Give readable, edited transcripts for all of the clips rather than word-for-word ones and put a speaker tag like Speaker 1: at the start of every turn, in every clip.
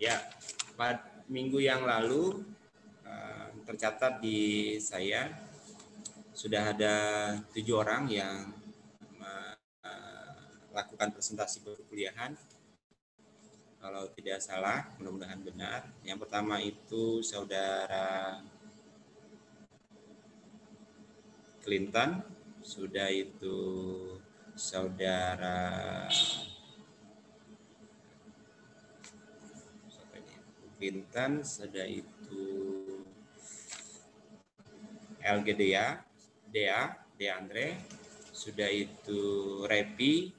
Speaker 1: Ya, pada minggu yang lalu tercatat di saya sudah ada 7 orang yang melakukan presentasi perkuliahan. Kalau tidak salah, mudah-mudahan benar. Yang pertama itu saudara Clinton, sudah itu saudara Clinton, sudah itu LGDA, Dea Andre, sudah itu Repi,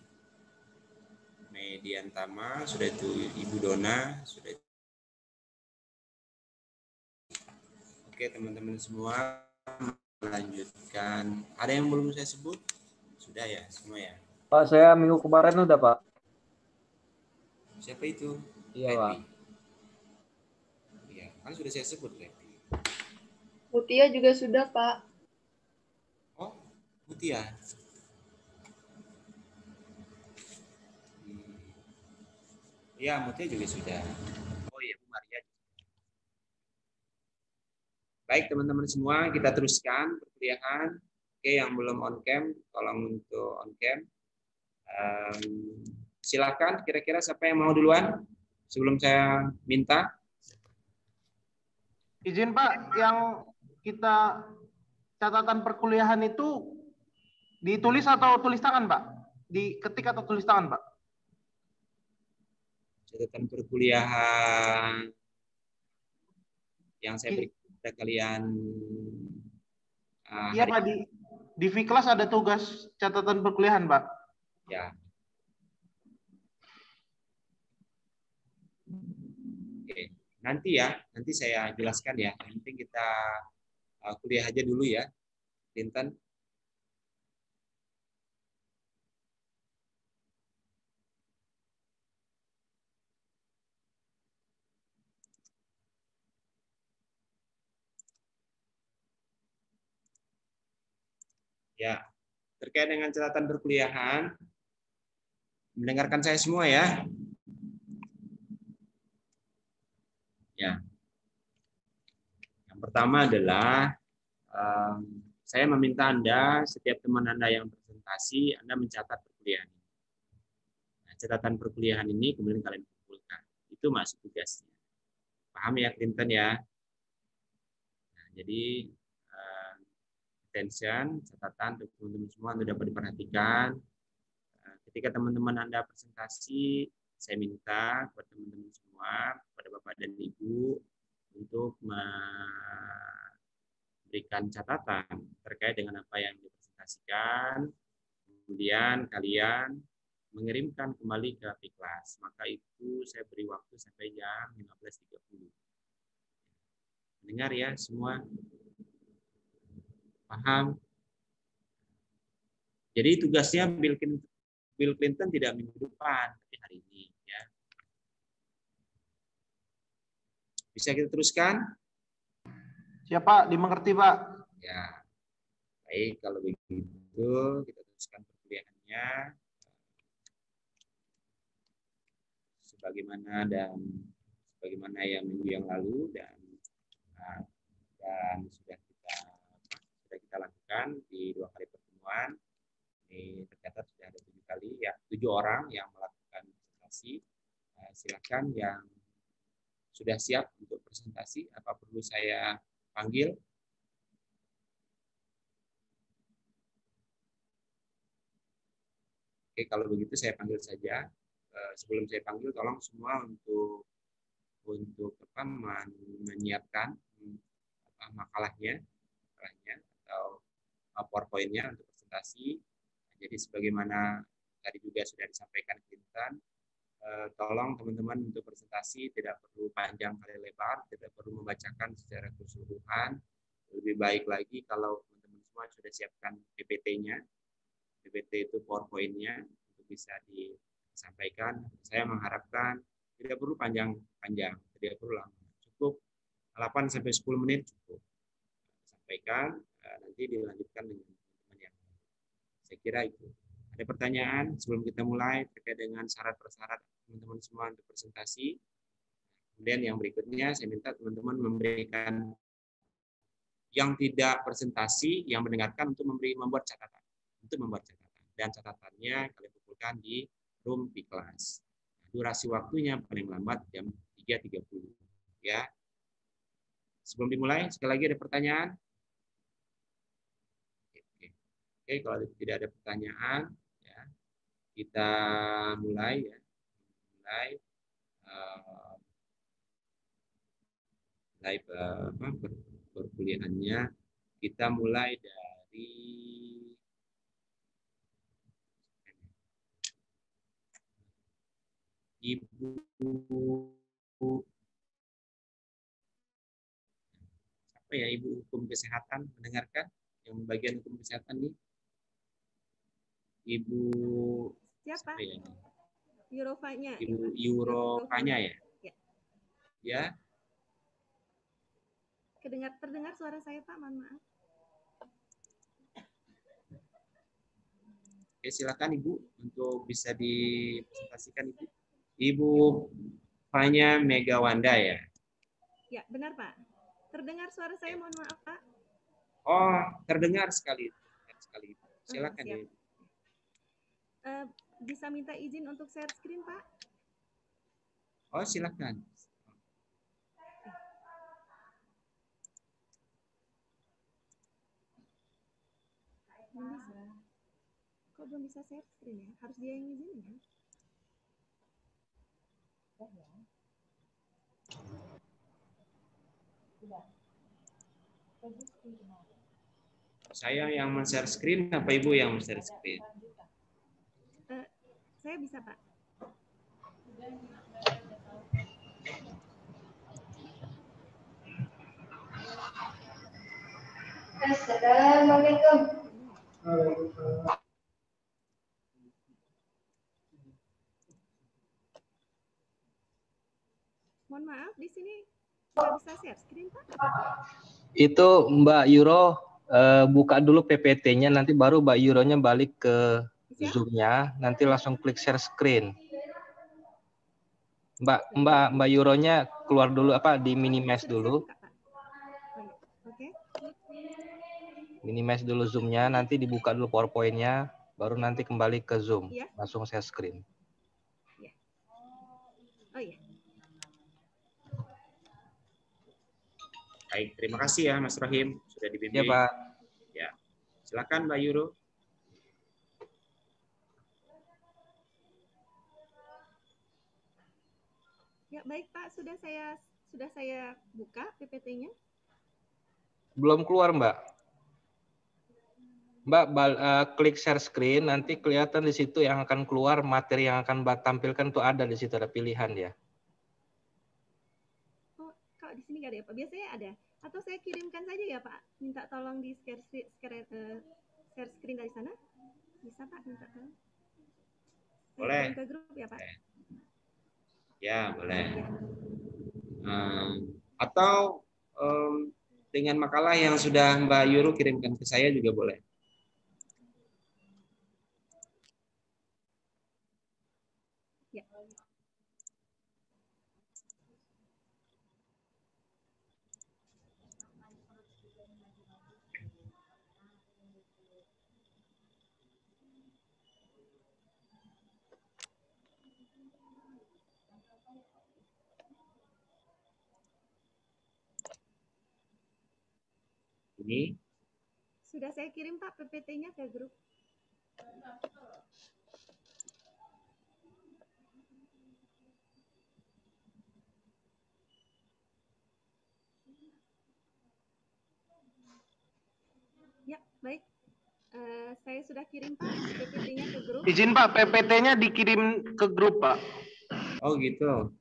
Speaker 1: Median Tama, sudah itu Ibu Dona, sudah itu. Oke teman-teman semua, melanjutkan. Ada yang belum saya sebut? Sudah ya semua ya?
Speaker 2: Pak, saya minggu kemarin udah Pak.
Speaker 1: Siapa itu?
Speaker 2: Iya Pak.
Speaker 1: Iya, kan sudah saya sebut Repi.
Speaker 3: Mutia juga sudah Pak.
Speaker 1: Oh, Mutia. Iya, Mutia juga sudah. Oh iya, Bu Maria. Baik teman-teman semua, kita teruskan perkuliahan. Oke, yang belum on cam, tolong untuk on cam. Silakan, kira-kira siapa yang mau duluan sebelum saya minta?
Speaker 4: Izin Pak, yang kita catatan perkuliahan itu ditulis atau tulis tangan Pak? Diketik atau tulis tangan Pak?
Speaker 1: Catatan perkuliahan yang saya berikan kepada kalian.
Speaker 4: Iya Pak, di V-Class ada tugas catatan perkuliahan Pak.
Speaker 1: Ya. Oke, nanti saya jelaskan ya. Yang penting kita kuliah aja dulu ya, Clinton. Ya, terkait dengan catatan perkuliahan, mendengarkan saya semua ya. Ya. Yang pertama adalah saya meminta Anda, setiap teman Anda yang presentasi, Anda mencatat perkuliahan. Nah, catatan perkuliahan ini kemudian kalian kumpulkan. Itu masuk tugasnya. Paham ya, Clinton ya? Nah, jadi attention, catatan untuk teman-teman semua Anda dapat diperhatikan. Ketika teman-teman Anda presentasi, saya minta kepada teman-teman semua, kepada Bapak dan Ibu, untuk memberikan catatan terkait dengan apa yang dipresentasikan, kemudian kalian mengirimkan kembali ke V-Class. Maka itu saya beri waktu sampai jam 15.30. Mendengar ya semua? Paham? Jadi tugasnya Bill Clinton tidak minggu depan, tapi hari ini. Ya. Bisa kita teruskan?
Speaker 4: Siap Pak, dimengerti Pak.
Speaker 1: Ya, baik kalau begitu kita teruskan perkuliahannya sebagaimana yang minggu yang lalu dan sudah kita lakukan di 2 kali pertemuan. Ini tercatat sudah ada 7 kali ya, 7 orang yang melakukan presentasi. Silakan yang sudah siap untuk presentasi, apa perlu saya panggil? Oke, kalau begitu saya panggil saja. Sebelum saya panggil, tolong semua untuk menyiapkan makalahnya atau PowerPoint-nya untuk presentasi. Jadi sebagaimana tadi juga sudah disampaikan Clinton, tolong teman-teman untuk presentasi tidak perlu panjang kali lebar, tidak perlu membacakan secara keseluruhan. Lebih baik lagi kalau teman-teman semua sudah siapkan PPT-nya. PPT itu PowerPoint-nya untuk bisa disampaikan. Saya mengharapkan tidak perlu panjang-panjang, tidak perlu lama. Cukup 8 sampai 10 menit cukup. Sampaikan, nanti dilanjutkan dengan teman-teman yang lain. Saya kira itu. Ada pertanyaan sebelum kita mulai terkait dengan syarat-persyarat teman-teman semua untuk presentasi? Kemudian yang berikutnya saya minta teman-teman memberikan yang tidak presentasi, yang mendengarkan untuk membuat catatan. Dan catatannya kalian kumpulkan di room di kelas. Durasi waktunya paling lambat jam 3.30 ya. Sebelum dimulai, sekali lagi ada pertanyaan? Oke, kalau tidak ada pertanyaan, ya, kita mulai ya. Mulai perkuliahannya. Kita mulai dari Ibu apa ya, Ibu Hukum Kesehatan mendengarkan yang bagian hukum kesehatan nih? Ibu
Speaker 5: siapa?
Speaker 1: Ya?
Speaker 5: Eurofanya.
Speaker 1: Ibu Eurofanya ya?
Speaker 5: Ya.
Speaker 1: Ya.
Speaker 5: Terdengar suara saya, Pak, mohon maaf.
Speaker 1: Oke, silakan Ibu untuk bisa dipresentasikan Ibu. Ibu Fanya Megawanda ya?
Speaker 5: Ya, benar Pak. Terdengar suara saya, mohon maaf Pak.
Speaker 1: Oh, terdengar sekali. Silakan ya.
Speaker 5: Bisa minta izin untuk share screen Pak?
Speaker 1: Oh, silakan.
Speaker 5: Belum bisa. Kok belum bisa share screen ya? Harus dia yang izin ya?
Speaker 1: Saya yang men-share screen, apa Ibu yang men-share screen?
Speaker 5: Saya bisa, Pak.
Speaker 3: Assalamualaikum.
Speaker 5: Mohon maaf, di sini nggak bisa share screen, Pak.
Speaker 2: Itu Mbak Euro buka dulu PPT-nya, nanti baru Mbak Euronya balik ke Zoom-nya, nanti langsung klik share screen. Mbak Euronya keluar dulu, di minimize dulu.
Speaker 5: Oke.
Speaker 2: Minimize dulu Zoom-nya, nanti dibuka dulu PowerPoint-nya, baru nanti kembali ke Zoom,
Speaker 5: ya.
Speaker 2: langsung share screen.
Speaker 5: Ya. Oh iya.
Speaker 1: Baik, terima kasih ya Mas Rahim sudah dibimbing.
Speaker 2: Ya Pak.
Speaker 1: Ya, silakan Mbak Euro.
Speaker 5: Ya baik Pak, sudah saya buka PPT-nya.
Speaker 2: Belum keluar Mbak. Mbak klik share screen, nanti kelihatan di situ yang akan keluar materi yang akan Mbak tampilkan tuh ada di situ, ada pilihan ya.
Speaker 5: Oh, kalau di sini nggak ada ya Pak? Biasanya ada. Atau saya kirimkan saja ya Pak? Minta tolong di share screen dari sana. Bisa Pak, minta tolong.
Speaker 1: Boleh.
Speaker 5: Kirim ke grup ya Pak?
Speaker 1: Ya, boleh. Atau dengan makalah yang sudah Mbak Euro kirimkan ke saya juga boleh.
Speaker 5: Ya.
Speaker 1: Ini
Speaker 5: sudah saya kirim Pak PPT-nya ke grup. Ya, baik. Saya sudah kirim Pak PPT-nya ke grup.
Speaker 4: Izin Pak, PPT-nya dikirim ke grup Pak.
Speaker 1: Oh gitu.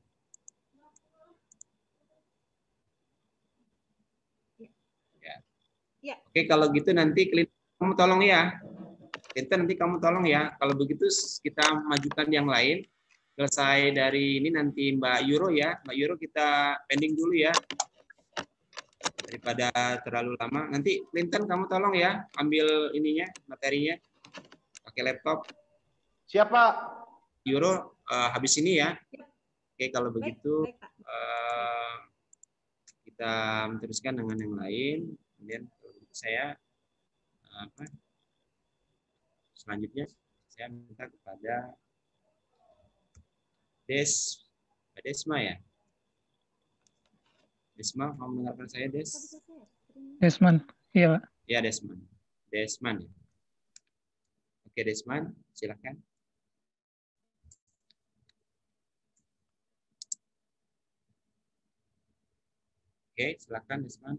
Speaker 5: Ya.
Speaker 1: Oke, kalau gitu nanti kamu tolong ya. Nanti kamu tolong ya. Kalau begitu kita majukan yang lain. Selesai dari ini nanti Mbak Euro ya. Mbak Euro kita pending dulu ya. Daripada terlalu lama. Nanti Clinton kamu tolong ya. Ambil ininya, materinya. Pakai laptop.
Speaker 4: Siapa?
Speaker 1: Euro habis ini ya. Oke, kalau
Speaker 5: Baik,
Speaker 1: begitu
Speaker 5: baik Pak.
Speaker 1: kita meneruskan dengan yang lain. Kemudian kalau begitu saya selanjutnya saya minta kepada Mbak Desma ya. Desma, mau mendengarkan saya, Des?
Speaker 5: Kok bisa share screen?
Speaker 6: Desman, iya Pak.
Speaker 1: Ya, Desman. Desman ya. Oke, Desman, silakan. Oke, silakan Desman.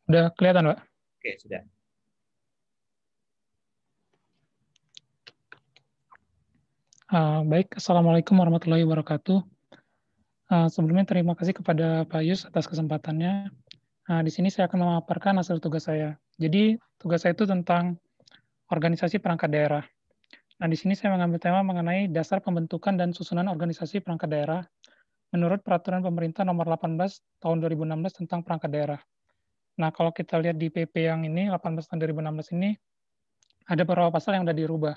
Speaker 6: Udah kelihatan Pak?
Speaker 1: Oke, sudah.
Speaker 6: Baik, Assalamualaikum warahmatullahi wabarakatuh. Sebelumnya terima kasih kepada Pak Yus atas kesempatannya. Di sini saya akan memaparkan hasil tugas saya. Jadi tugas saya itu tentang organisasi perangkat daerah. Nah, di sini saya mengambil tema mengenai dasar pembentukan dan susunan organisasi perangkat daerah menurut Peraturan Pemerintah Nomor 18 Tahun 2016 tentang perangkat daerah. Nah, kalau kita lihat di PP yang ini, 18 Tahun 2016 ini, ada beberapa pasal yang sudah dirubah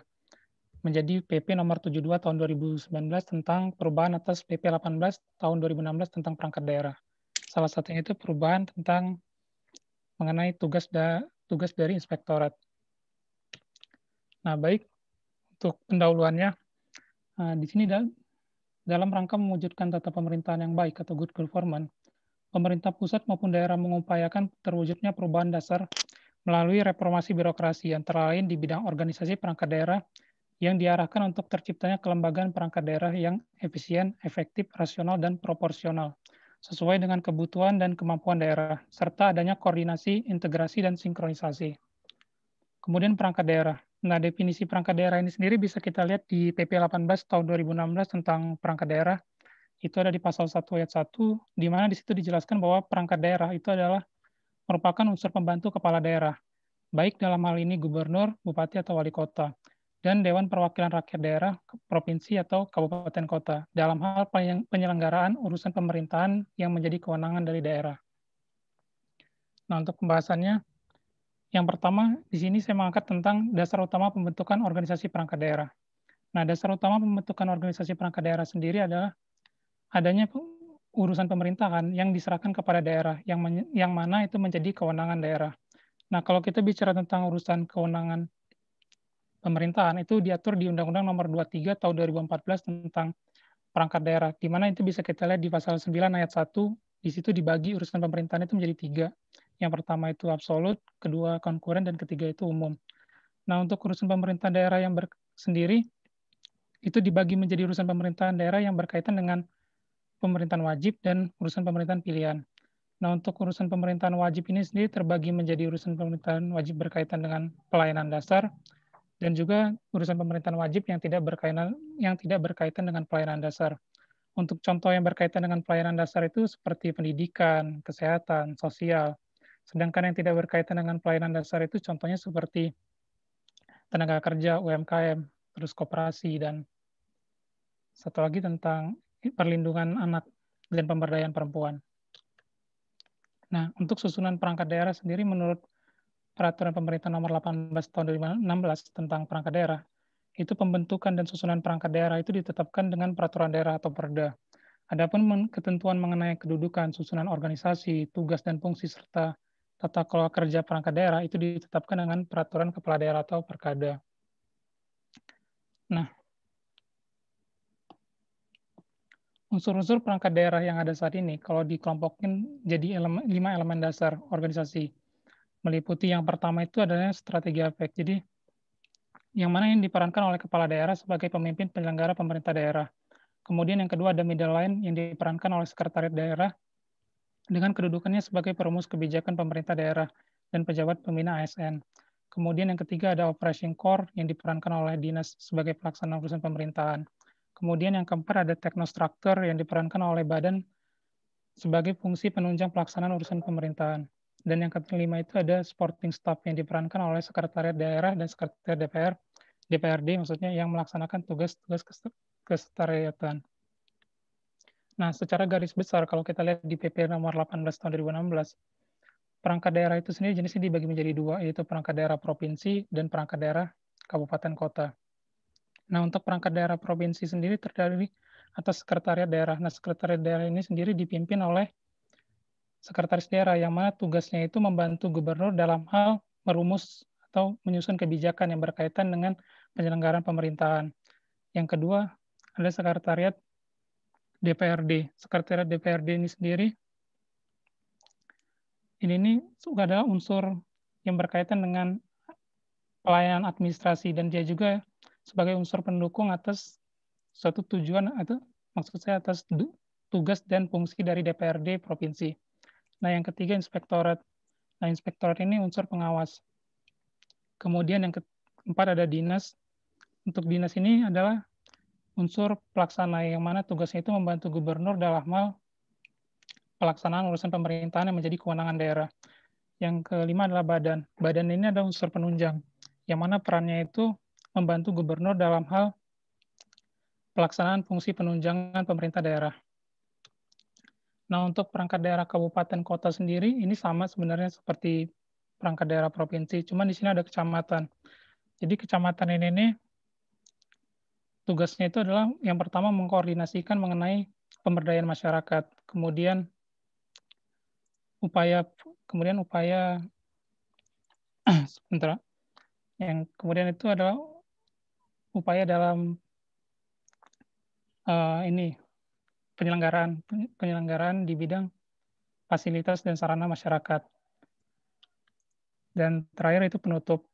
Speaker 6: menjadi PP Nomor 72 Tahun 2019 tentang perubahan atas PP 18 Tahun 2016 tentang perangkat daerah. Salah satunya itu perubahan tentang mengenai tugas dari inspektorat. Nah, baik, untuk pendahuluannya, di sini dalam rangka mewujudkan tata pemerintahan yang baik atau good government, pemerintah pusat maupun daerah mengupayakan terwujudnya perubahan dasar melalui reformasi birokrasi, antara lain di bidang organisasi perangkat daerah yang diarahkan untuk terciptanya kelembagaan perangkat daerah yang efisien, efektif, rasional, dan proporsional, sesuai dengan kebutuhan dan kemampuan daerah, serta adanya koordinasi, integrasi, dan sinkronisasi. Kemudian perangkat daerah. Nah, definisi perangkat daerah ini sendiri bisa kita lihat di PP 18 tahun 2016 tentang perangkat daerah. Itu ada di pasal 1 ayat 1, di mana di situ dijelaskan bahwa perangkat daerah itu adalah merupakan unsur pembantu kepala daerah, baik dalam hal ini gubernur, bupati, atau wali kota, dan Dewan Perwakilan Rakyat Daerah, Provinsi, atau Kabupaten Kota, dalam hal penyelenggaraan urusan pemerintahan yang menjadi kewenangan dari daerah. Nah, untuk pembahasannya, yang pertama, di sini saya mengangkat tentang dasar utama pembentukan organisasi perangkat daerah. Nah, dasar utama pembentukan organisasi perangkat daerah sendiri adalah adanya urusan pemerintahan yang diserahkan kepada daerah, yang mana itu menjadi kewenangan daerah. Nah, kalau kita bicara tentang urusan kewenangan pemerintahan, itu diatur di Undang-Undang Nomor 23 Tahun 2014 tentang perangkat daerah, di mana itu bisa kita lihat di pasal 9 ayat 1, di situ dibagi urusan pemerintahan itu menjadi 3. Yang pertama itu absolut, kedua konkuren, dan ketiga itu umum. Nah, untuk urusan pemerintahan daerah yang sendiri, itu dibagi menjadi urusan pemerintahan daerah yang berkaitan dengan pemerintahan wajib dan urusan pemerintahan pilihan. Nah, untuk urusan pemerintahan wajib ini sendiri terbagi menjadi urusan pemerintahan wajib berkaitan dengan pelayanan dasar, dan juga urusan pemerintahan wajib yang tidak berkaitan dengan pelayanan dasar. Untuk contoh yang berkaitan dengan pelayanan dasar itu seperti pendidikan, kesehatan, sosial. Sedangkan yang tidak berkaitan dengan pelayanan dasar itu contohnya seperti tenaga kerja, UMKM, terus koperasi, dan satu lagi tentang perlindungan anak dan pemberdayaan perempuan. Nah, untuk susunan perangkat daerah sendiri menurut Peraturan Pemerintah Nomor 18 Tahun 2016 tentang perangkat daerah, itu pembentukan dan susunan perangkat daerah itu ditetapkan dengan peraturan daerah atau perda. Adapun ketentuan mengenai kedudukan, susunan organisasi, tugas dan fungsi serta tata kelola kerja perangkat daerah itu ditetapkan dengan peraturan kepala daerah atau perkada. Nah, unsur-unsur perangkat daerah yang ada saat ini kalau dikelompokin jadi 5 elemen dasar organisasi. Meliputi yang pertama itu adalah strategi efek. Jadi yang mana yang diperankan oleh kepala daerah sebagai pemimpin penyelenggara pemerintah daerah. Kemudian yang kedua ada middle line yang diperankan oleh sekretariat daerah dengan kedudukannya sebagai perumus kebijakan pemerintah daerah dan pejabat pembina ASN. Kemudian yang ketiga ada operation core yang diperankan oleh dinas sebagai pelaksana urusan pemerintahan. Kemudian yang keempat ada teknostruktur yang diperankan oleh badan sebagai fungsi penunjang pelaksanaan urusan pemerintahan. Dan yang kelima itu ada supporting staff yang diperankan oleh sekretariat daerah dan sekretariat DPRD maksudnya yang melaksanakan tugas-tugas kesekretariatan. Nah, secara garis besar kalau kita lihat di PP nomor 18 tahun 2016, perangkat daerah itu sendiri jenisnya dibagi menjadi 2, yaitu perangkat daerah provinsi dan perangkat daerah kabupaten kota. Nah, untuk perangkat daerah provinsi sendiri terdiri atas sekretariat daerah. Nah, sekretariat daerah ini sendiri dipimpin oleh sekretaris daerah yang mana tugasnya itu membantu gubernur dalam hal merumus atau menyusun kebijakan yang berkaitan dengan penyelenggaraan pemerintahan. Yang kedua adalah sekretariat DPRD. Sekretariat DPRD ini sendiri ini adalah unsur yang berkaitan dengan pelayanan administrasi dan dia juga sebagai unsur pendukung atas suatu tujuan atau maksud saya atas tugas dan fungsi dari DPRD provinsi. Nah, yang ketiga inspektorat. Nah, inspektorat ini unsur pengawas. Kemudian yang keempat ada dinas. Untuk dinas ini adalah unsur pelaksana yang mana tugasnya itu membantu gubernur dalam hal pelaksanaan urusan pemerintahan yang menjadi kewenangan daerah. Yang kelima adalah badan. Badan ini adalah unsur penunjang, yang mana perannya itu membantu gubernur dalam hal pelaksanaan fungsi penunjangan pemerintah daerah. Nah, untuk perangkat daerah kabupaten kota sendiri, ini sama sebenarnya seperti perangkat daerah provinsi, cuma di sini ada kecamatan. Jadi kecamatan ini tugasnya itu adalah yang pertama mengkoordinasikan mengenai pemberdayaan masyarakat, kemudian upaya sebentar, yang kemudian itu adalah upaya dalam penyelenggaraan di bidang fasilitas dan sarana masyarakat. Dan terakhir itu penutup.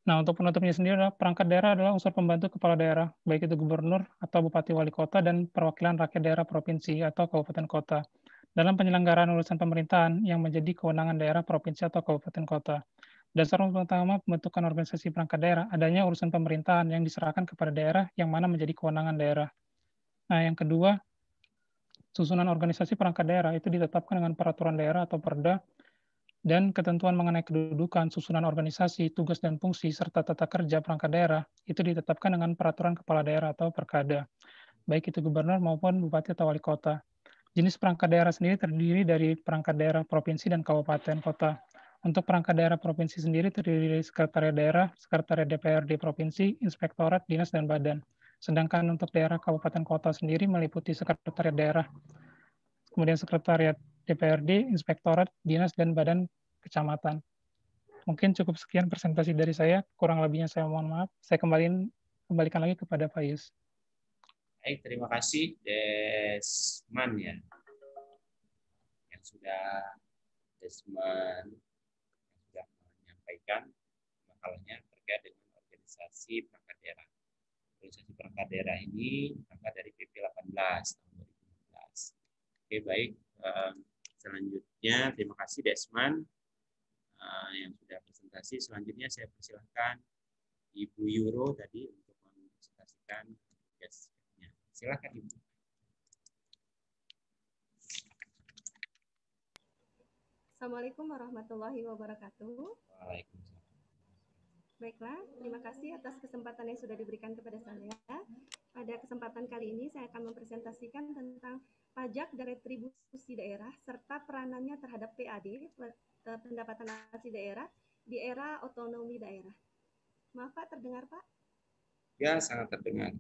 Speaker 6: Nah, untuk penutupnya sendiri adalah perangkat daerah adalah unsur pembantu kepala daerah, baik itu gubernur atau bupati wali kota dan perwakilan rakyat daerah provinsi atau kabupaten kota dalam penyelenggaraan urusan pemerintahan yang menjadi kewenangan daerah provinsi atau kabupaten kota. Dasar utama pembentukan organisasi perangkat daerah adanya urusan pemerintahan yang diserahkan kepada daerah yang mana menjadi kewenangan daerah. Nah, yang kedua, susunan organisasi perangkat daerah itu ditetapkan dengan peraturan daerah atau perda dan ketentuan mengenai kedudukan, susunan organisasi, tugas dan fungsi, serta tata kerja perangkat daerah itu ditetapkan dengan peraturan kepala daerah atau perkada, baik itu gubernur maupun bupati atau wali kota. Jenis perangkat daerah sendiri terdiri dari perangkat daerah provinsi dan kabupaten kota. Untuk perangkat daerah provinsi sendiri terdiri dari sekretariat daerah, sekretariat DPRD provinsi, inspektorat, dinas, dan badan. Sedangkan untuk daerah kabupaten kota sendiri meliputi sekretariat daerah, kemudian sekretariat DPRD, inspektorat, dinas, dan badan kecamatan. Mungkin cukup sekian presentasi dari saya. Kurang lebihnya saya mohon maaf. Saya kembalikan lagi kepada Pak Yus.
Speaker 1: Baik, terima kasih Desman ya. Yang sudah menyampaikan makalahnya terkait dengan organisasi perangkat daerah. Organisasi perangkat daerah ini berangkat dari PP 18 tahun 2015. Oke, baik. Selanjutnya, terima kasih Desman yang sudah presentasi. Selanjutnya saya persilahkan Ibu Yuro tadi untuk mempresentasikan tugasnya. Silakan Ibu.
Speaker 5: Assalamualaikum warahmatullahi wabarakatuh.
Speaker 1: Waalaikumsalam.
Speaker 5: Baiklah, terima kasih atas kesempatan yang sudah diberikan kepada saya. Pada kesempatan kali ini saya akan mempresentasikan tentang pajak dan retribusi daerah serta peranannya terhadap PAD, pendapatan asli daerah, di era otonomi daerah. Maaf Pak, terdengar Pak?
Speaker 1: Ya, sangat terdengar.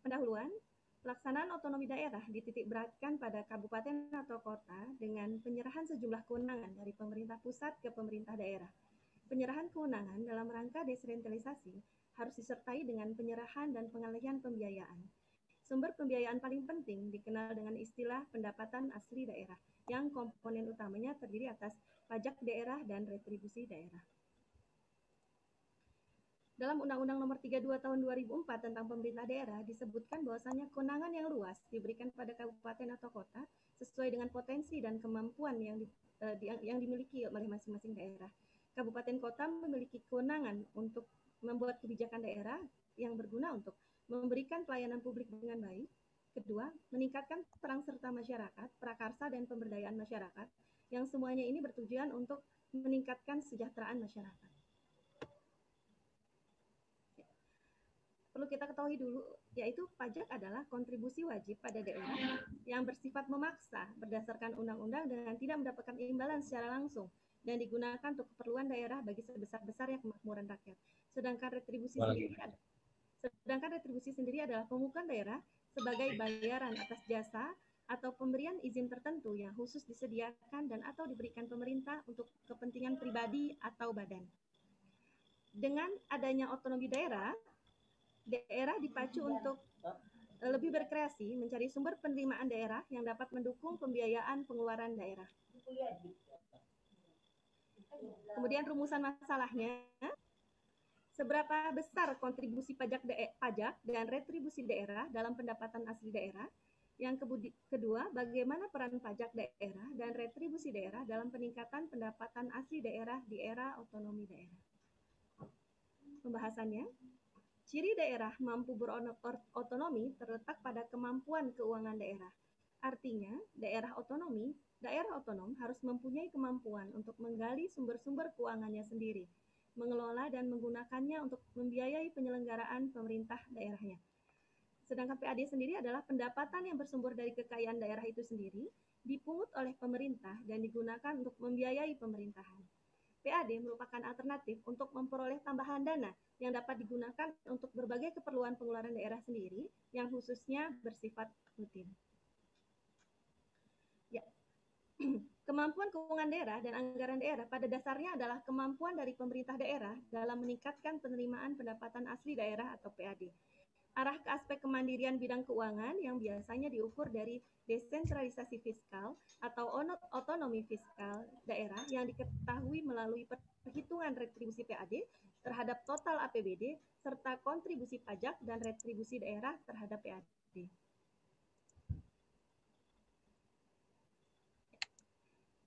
Speaker 5: Pendahuluan, pelaksanaan otonomi daerah dititik beratkan pada kabupaten atau kota dengan penyerahan sejumlah kewenangan dari pemerintah pusat ke pemerintah daerah. Penyerahan kewenangan dalam rangka desentralisasi harus disertai dengan penyerahan dan pengalihan pembiayaan. Sumber pembiayaan paling penting dikenal dengan istilah pendapatan asli daerah, yang komponen utamanya terdiri atas pajak daerah dan retribusi daerah. Dalam Undang-Undang Nomor 32 Tahun 2004 tentang Pemerintah Daerah disebutkan bahwasanya kewenangan yang luas diberikan pada kabupaten atau kota sesuai dengan potensi dan kemampuan yang dimiliki oleh masing-masing daerah. Kabupaten kota memiliki kewenangan untuk membuat kebijakan daerah yang berguna untuk memberikan pelayanan publik dengan baik. Kedua, meningkatkan peran serta masyarakat, prakarsa dan pemberdayaan masyarakat, yang semuanya ini bertujuan untuk meningkatkan kesejahteraan masyarakat. Perlu kita ketahui dulu, yaitu pajak adalah kontribusi wajib pada daerah yang bersifat memaksa berdasarkan undang-undang dengan tidak mendapatkan imbalan secara langsung dan digunakan untuk keperluan daerah bagi sebesar-besarnya kemakmuran rakyat. Sedangkan retribusi sendiri Sedangkan retribusi sendiri adalah pemungutan daerah sebagai bayaran atas jasa atau pemberian izin tertentu yang khusus disediakan dan atau diberikan pemerintah untuk kepentingan pribadi atau badan. Dengan adanya otonomi daerah, daerah dipacu untuk lebih berkreasi mencari sumber penerimaan daerah yang dapat mendukung pembiayaan pengeluaran daerah. Kemudian rumusan masalahnya, seberapa besar kontribusi pajak dan retribusi daerah dalam pendapatan asli daerah? Yang kedua, bagaimana peran pajak daerah dan retribusi daerah dalam peningkatan pendapatan asli daerah di era otonomi daerah? Pembahasannya, ciri daerah mampu berotonomi terletak pada kemampuan keuangan daerah. Artinya, daerah otonom harus mempunyai kemampuan untuk menggali sumber-sumber keuangannya sendiri, mengelola dan menggunakannya untuk membiayai penyelenggaraan pemerintah daerahnya. Sedangkan PAD sendiri adalah pendapatan yang bersumber dari kekayaan daerah itu sendiri, dipungut oleh pemerintah dan digunakan untuk membiayai pemerintahan. PAD merupakan alternatif untuk memperoleh tambahan dana yang dapat digunakan untuk berbagai keperluan pengeluaran daerah sendiri yang khususnya bersifat rutin. Ya. Kemampuan keuangan daerah dan anggaran daerah pada dasarnya adalah kemampuan dari pemerintah daerah dalam meningkatkan penerimaan pendapatan asli daerah atau PAD. Arah ke aspek kemandirian bidang keuangan yang biasanya diukur dari desentralisasi fiskal atau otonomi fiskal daerah yang diketahui melalui perhitungan retribusi PAD terhadap total APBD serta kontribusi pajak dan retribusi daerah terhadap PAD.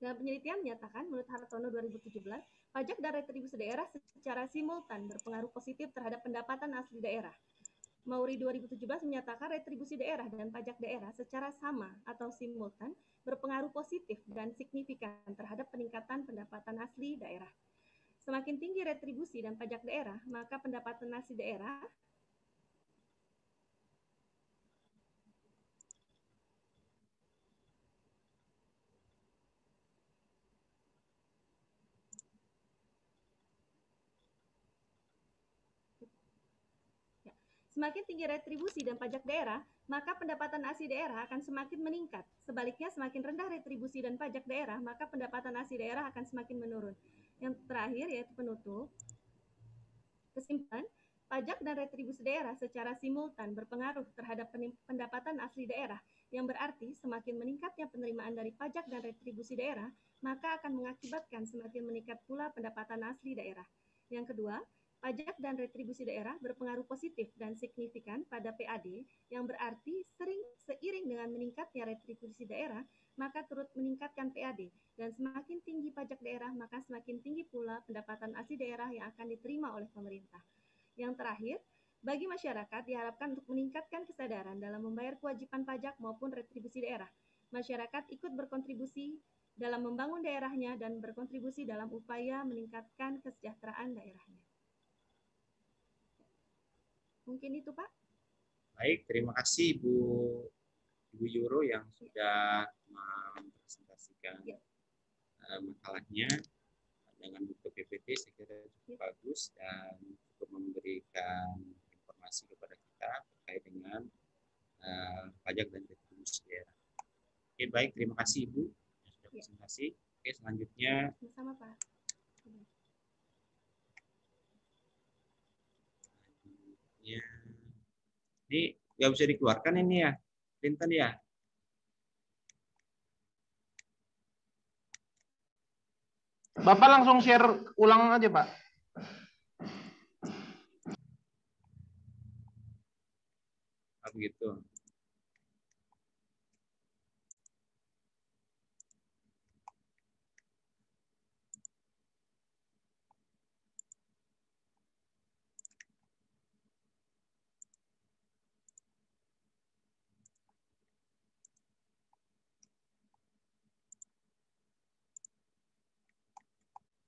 Speaker 5: Dalam penelitian menyatakan, menurut Hartono 2017, pajak dan retribusi daerah secara simultan berpengaruh positif terhadap pendapatan asli daerah. Mauri 2017 menyatakan retribusi daerah dan pajak daerah secara sama atau simultan berpengaruh positif dan signifikan terhadap peningkatan pendapatan asli daerah. Semakin tinggi retribusi dan pajak daerah, maka pendapatan asli daerah Semakin tinggi retribusi dan pajak daerah, maka pendapatan asli daerah akan semakin meningkat. Sebaliknya, semakin rendah retribusi dan pajak daerah, maka pendapatan asli daerah akan semakin menurun. Yang terakhir yaitu penutup. Kesimpulan, pajak dan retribusi daerah secara simultan berpengaruh terhadap pendapatan asli daerah, yang berarti semakin meningkatnya penerimaan dari pajak dan retribusi daerah, maka akan mengakibatkan semakin meningkat pula pendapatan asli daerah. Yang kedua, pajak dan retribusi daerah berpengaruh positif dan signifikan pada PAD, yang berarti seiring dengan meningkatnya retribusi daerah, maka turut meningkatkan PAD, dan semakin tinggi pajak daerah, maka semakin tinggi pula pendapatan asli daerah yang akan diterima oleh pemerintah. Yang terakhir, bagi masyarakat diharapkan untuk meningkatkan kesadaran dalam membayar kewajiban pajak maupun retribusi daerah. Masyarakat ikut berkontribusi dalam membangun daerahnya dan berkontribusi dalam upaya meningkatkan kesejahteraan daerahnya. Mungkin itu, Pak.
Speaker 1: Baik, terima kasih Ibu Yuro yang sudah mempresentasikan makalahnya dengan bentuk PPT. Saya kira cukup bagus dan cukup memberikan informasi kepada kita terkait dengan pajak dan retribusi daerah. Oke, baik, terima kasih Ibu yang sudah presentasi. Oke, selanjutnya.
Speaker 5: Sama, Pak.
Speaker 1: Ini nggak bisa dikeluarkan ini ya, Clinton ya.
Speaker 4: Bapak langsung share ulang aja, Pak.
Speaker 1: Begitu.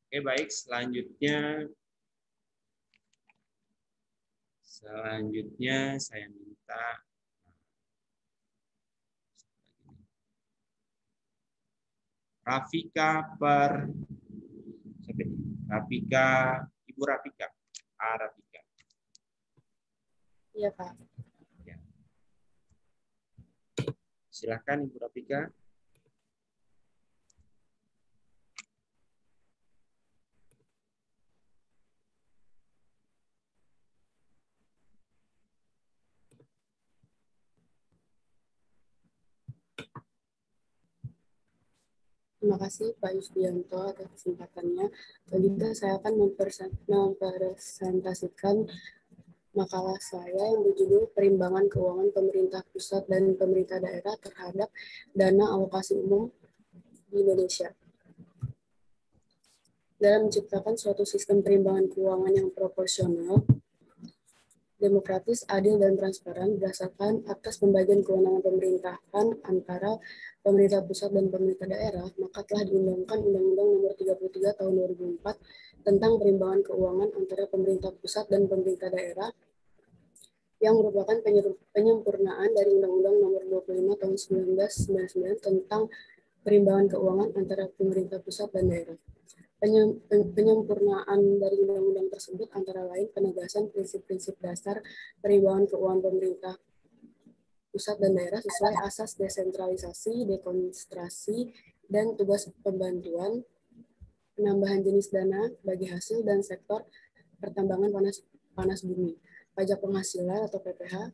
Speaker 1: Oke, baik, selanjutnya saya minta Ibu Rafika.
Speaker 7: Iya, Pak.
Speaker 1: Ya. Silakan Ibu Rafika.
Speaker 7: Terima kasih Pak Yusdianto atas kesempatannya. Selanjutnya saya akan mempresentasikan makalah saya yang berjudul Perimbangan Keuangan Pemerintah Pusat dan Pemerintah Daerah terhadap Dana Alokasi Umum di Indonesia. Dalam menciptakan suatu sistem perimbangan keuangan yang proporsional, demokratis, adil, dan transparan berdasarkan atas pembagian kewenangan pemerintahan antara pemerintah pusat dan pemerintah daerah, maka telah diundangkan Undang-Undang Nomor 33 Tahun 2004 tentang perimbangan keuangan antara pemerintah pusat dan pemerintah daerah yang merupakan penyempurnaan dari Undang-Undang Nomor 25 Tahun 1999 tentang perimbangan keuangan antara pemerintah pusat dan daerah. Penyempurnaan dari undang-undang tersebut antara lain penegasan prinsip-prinsip dasar perimbangan keuangan pemerintah pusat dan daerah sesuai asas desentralisasi, dekonsentrasi, dan tugas pembantuan, penambahan jenis dana bagi hasil dan sektor pertambangan panas bumi, pajak penghasilan atau PPH,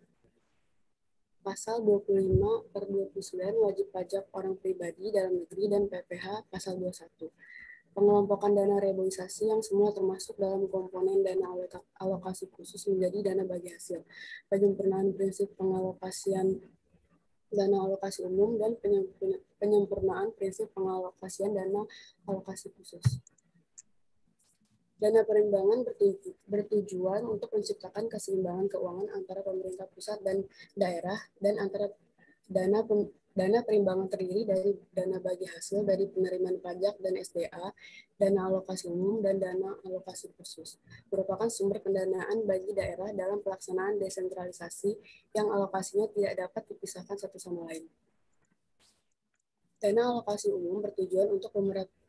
Speaker 7: Pasal 25/29 wajib pajak orang pribadi dalam negeri dan PPH Pasal 21. Pengelompokan dana reboisasi yang semua termasuk dalam komponen dana alokasi khusus menjadi dana bagi hasil. Penyempurnaan prinsip pengalokasian dana alokasi umum dan penyempurnaan prinsip pengalokasian dana alokasi khusus. Dana perimbangan bertujuan untuk menciptakan keseimbangan keuangan antara pemerintah pusat dan daerah dan antara dana perimbangan terdiri dari dana bagi hasil dari penerimaan pajak dan SDA, dana alokasi umum, dan dana alokasi khusus. Merupakan sumber pendanaan bagi daerah dalam pelaksanaan desentralisasi yang alokasinya tidak dapat dipisahkan satu sama lain. Dana alokasi umum bertujuan untuk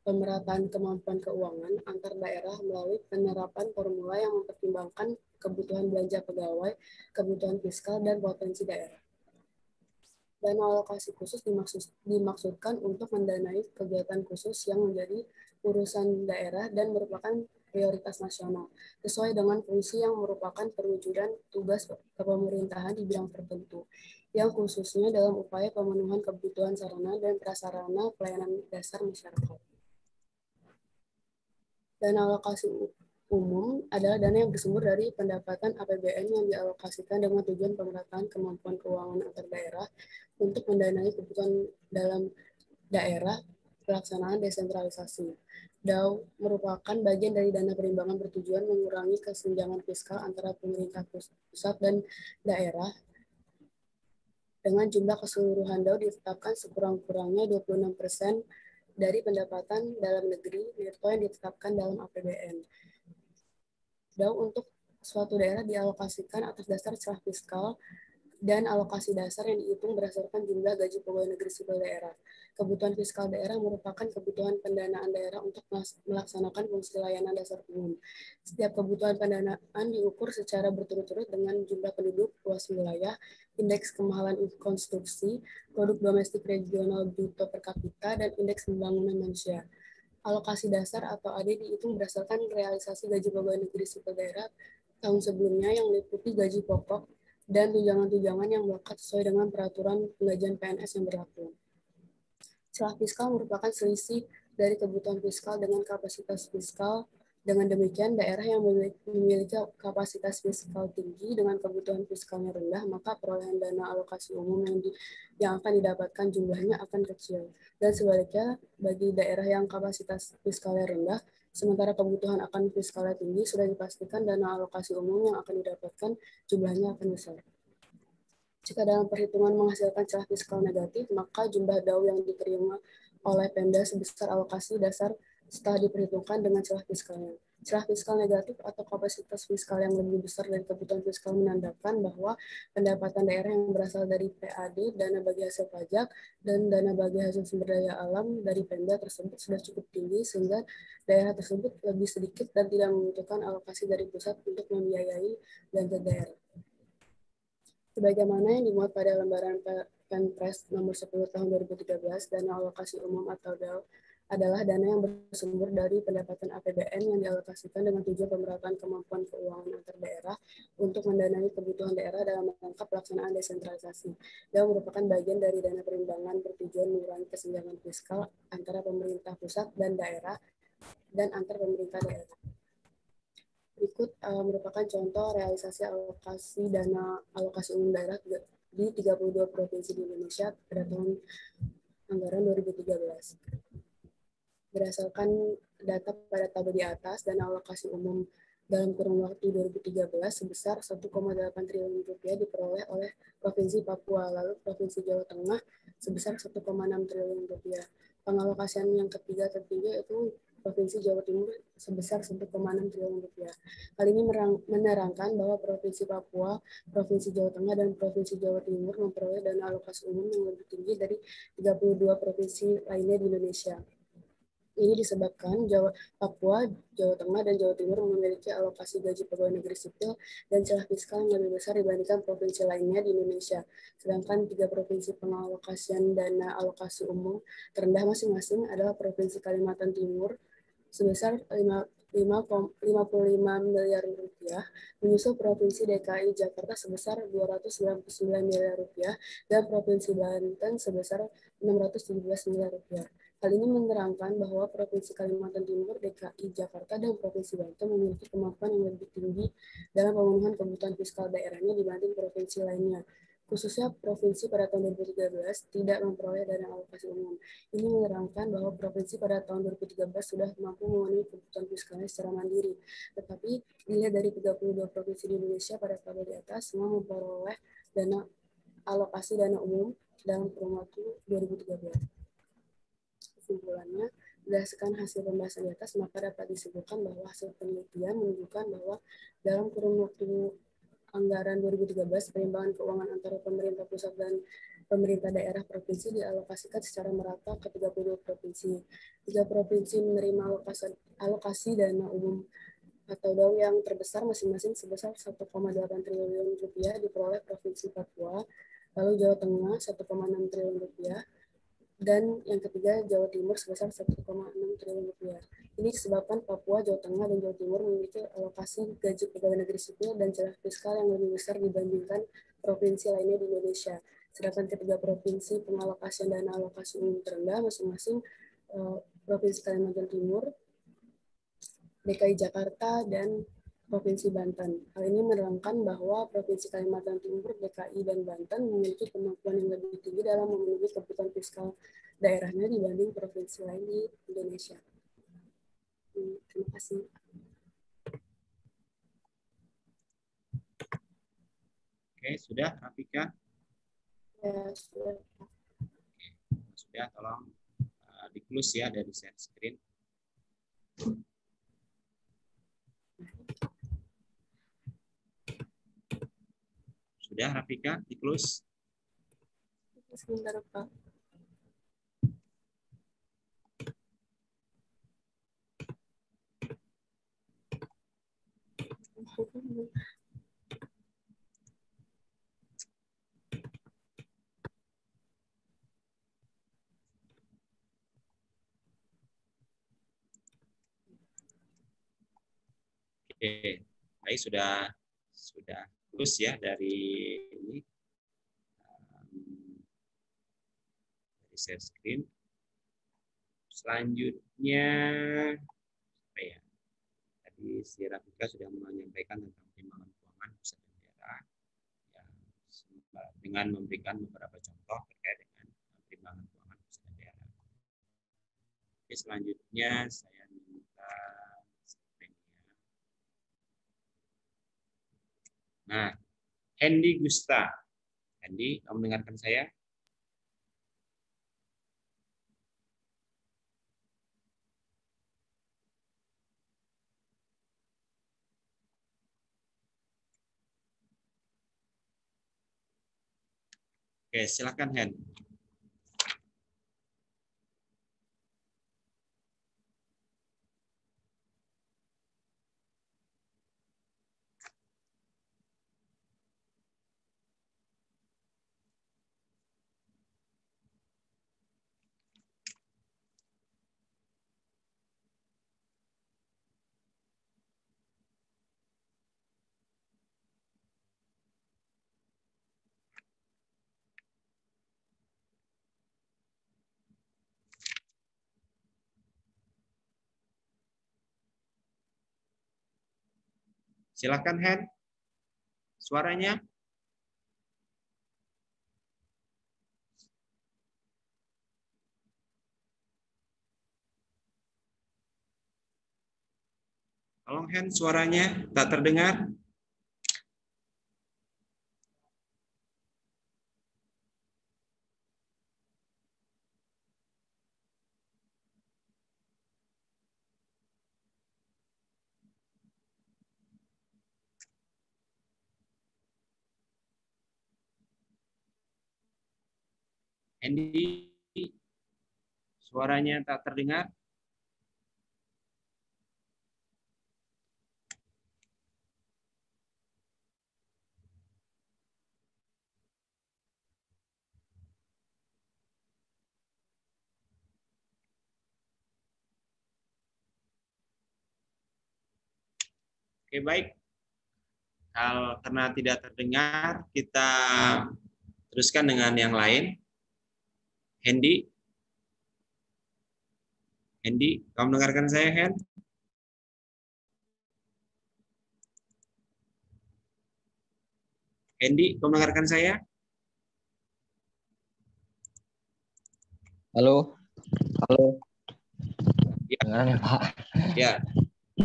Speaker 7: pemerataan kemampuan keuangan antar daerah melalui penerapan formula yang mempertimbangkan kebutuhan belanja pegawai, kebutuhan fiskal, dan potensi daerah. Dana alokasi khusus dimaksudkan untuk mendanai kegiatan khusus yang menjadi urusan daerah dan merupakan prioritas nasional, sesuai dengan fungsi yang merupakan perwujudan tugas kepemerintahan di bidang tertentu, yang khususnya dalam upaya pemenuhan kebutuhan sarana dan prasarana pelayanan dasar masyarakat. Dana alokasi umum adalah dana yang bersumber dari pendapatan APBN yang dialokasikan dengan tujuan pemerataan kemampuan keuangan antar daerah untuk mendanai kebutuhan dalam daerah pelaksanaan desentralisasi. DAU merupakan bagian dari dana perimbangan bertujuan mengurangi kesenjangan fiskal antara pemerintah pusat dan daerah. Dengan jumlah keseluruhan DAU ditetapkan sekurang-kurangnya 26% dari pendapatan dalam negeri netto yang ditetapkan dalam APBN. DAU untuk suatu daerah dialokasikan atas dasar celah fiskal dan alokasi dasar yang dihitung berdasarkan jumlah gaji pegawai negeri sipil daerah. Kebutuhan fiskal daerah merupakan kebutuhan pendanaan daerah untuk melaksanakan fungsi layanan dasar umum. Setiap kebutuhan pendanaan diukur secara berturut-turut dengan jumlah penduduk, luas wilayah, indeks kemahalan konstruksi, produk domestik regional bruto per kapita, dan indeks pembangunan manusia. Alokasi dasar atau AD dihitung berdasarkan realisasi gaji pegawai negeri sipil daerah tahun sebelumnya yang meliputi gaji pokok dan tunjangan-tunjangan yang melekat sesuai dengan peraturan penggajian PNS yang berlaku. Celah fiskal merupakan selisih dari kebutuhan fiskal dengan kapasitas fiskal. Dengan demikian, daerah yang memiliki kapasitas fiskal tinggi dengan kebutuhan fiskalnya rendah, maka perolehan dana alokasi umum yang akan didapatkan jumlahnya akan kecil. Dan sebaliknya, bagi daerah yang kapasitas fiskalnya rendah, sementara kebutuhan akan fiskalnya tinggi, sudah dipastikan dana alokasi umum yang akan didapatkan jumlahnya akan besar. Jika dalam perhitungan menghasilkan celah fiskal negatif, maka jumlah DAU yang diterima oleh Pemda sebesar alokasi dasar setelah diperhitungkan dengan celah fiskalnya. Celah fiskal negatif atau kapasitas fiskal yang lebih besar dari kebutuhan fiskal menandakan bahwa pendapatan daerah yang berasal dari PAD, dana bagi hasil pajak, dan dana bagi hasil sumber daya alam dari Pemda tersebut sudah cukup tinggi sehingga daerah tersebut lebih sedikit dan tidak membutuhkan alokasi dari pusat untuk membiayai belanja daerah. Sebagaimana yang dimuat pada lembaran Penpres nomor 10 tahun 2013, dana alokasi umum atau DAU adalah dana yang bersumber dari pendapatan APBN yang dialokasikan dengan tujuan pemerataan kemampuan keuangan antar daerah untuk mendanai kebutuhan daerah dalam rangka pelaksanaan desentralisasi. DAU merupakan bagian dari dana perimbangan bertujuan mengurangi kesenjangan fiskal antara pemerintah pusat dan daerah dan antar pemerintah daerah. Berikut merupakan contoh realisasi alokasi dana alokasi umum daerah di 32 provinsi di Indonesia pada tahun anggaran 2013. Berdasarkan data pada tabel di atas, dana alokasi umum dalam kurun waktu 2013 sebesar 1,8 triliun rupiah diperoleh oleh Provinsi Papua, lalu Provinsi Jawa Tengah sebesar 1,6 triliun rupiah. Pengalokasian yang ketiga tertinggi itu Provinsi Jawa Timur sebesar 1,6 triliun rupiah. Hal ini menerangkan bahwa Provinsi Papua, Provinsi Jawa Tengah, dan Provinsi Jawa Timur memperoleh dana alokasi umum yang lebih tinggi dari 32 provinsi lainnya di Indonesia. Ini disebabkan Papua, Jawa Tengah, dan Jawa Timur memiliki alokasi gaji pegawai negeri sipil dan celah fiskal yang lebih besar dibandingkan provinsi lainnya di Indonesia. Sedangkan 3 provinsi pengalokasian dana alokasi umum terendah masing-masing adalah Provinsi Kalimantan Timur sebesar 55 miliar rupiah, menyusul Provinsi DKI Jakarta sebesar 299 miliar rupiah, dan Provinsi Banten sebesar 617 miliar rupiah. Hal ini menerangkan bahwa Provinsi Kalimantan Timur, DKI Jakarta, dan Provinsi Banten memiliki kemampuan yang lebih tinggi dalam pemenuhan kebutuhan fiskal daerahnya dibanding provinsi lainnya. Khususnya provinsi pada tahun 2013 tidak memperoleh dana alokasi umum. Ini menerangkan bahwa provinsi pada tahun 2013 sudah mampu memenuhi kebutuhan fiskalnya secara mandiri. Tetapi dilihat dari 32 provinsi di Indonesia pada tabel di atas, semua memperoleh alokasi dana umum dalam kurun waktu 2013. Kesimpulannya, berdasarkan hasil pembahasan di atas, maka dapat disebutkan bahwa hasil penelitian menunjukkan bahwa dalam kurun waktu anggaran 2013, perimbangan keuangan antara pemerintah pusat dan pemerintah daerah provinsi dialokasikan secara merata ke 32 provinsi. 3 provinsi menerima alokasi dana umum atau DAU yang terbesar masing-masing sebesar 1,8 triliun rupiah diperoleh Provinsi Papua, lalu Jawa Tengah 1,6 triliun rupiah, dan yang ketiga Jawa Timur sebesar 1,6 triliun rupiah. Ini disebabkan Papua, Jawa Tengah, dan Jawa Timur memiliki alokasi gaji pegawai negeri sipil dan celah fiskal yang lebih besar dibandingkan provinsi lainnya di Indonesia. Sedangkan ketiga provinsi pengalokasian dana alokasi umum terendah masing-masing Provinsi Kalimantan Timur, DKI Jakarta, dan Provinsi Banten. Hal ini menerangkan bahwa Provinsi Kalimantan Timur, DKI, dan Banten memiliki kemampuan yang lebih tinggi dalam memenuhi kebutuhan fiskal daerahnya dibanding provinsi lain di Indonesia. Terima kasih.
Speaker 1: Oke, sudah, Rafika?
Speaker 7: Ya, sudah.
Speaker 1: Sudah, tolong di-close ya dari share screen. Sudah, Rafika, di-close?
Speaker 7: Sebentar, Pak.
Speaker 1: Oke, baik, sudah close ya dari ini dari share screen. Selanjutnya apa ya? Tadi si Rafika sudah menyampaikan tentang pertimbangan keuangan pusat dan daerah ya, dengan memberikan beberapa contoh terkait dengan pertimbangan keuangan pusat dan daerah. Oke, selanjutnya saya minta screen-nya. Nah, Hendy Gusta. Hendy, kamu mendengarkan saya? Oke, silakan Hen. Silakan Hen. Suaranya. Tolong Hen, suaranya tak terdengar. Hendy, suaranya tak terdengar. Oke, baik. Kalau karena tidak terdengar, kita teruskan dengan yang lain. Hendy. Hendy, kamu mendengarkan saya, Hen? Hendy, kamu mendengarkan saya?
Speaker 2: Halo. Halo.
Speaker 1: Ya.
Speaker 2: Dengar ya, Pak?
Speaker 1: Ya.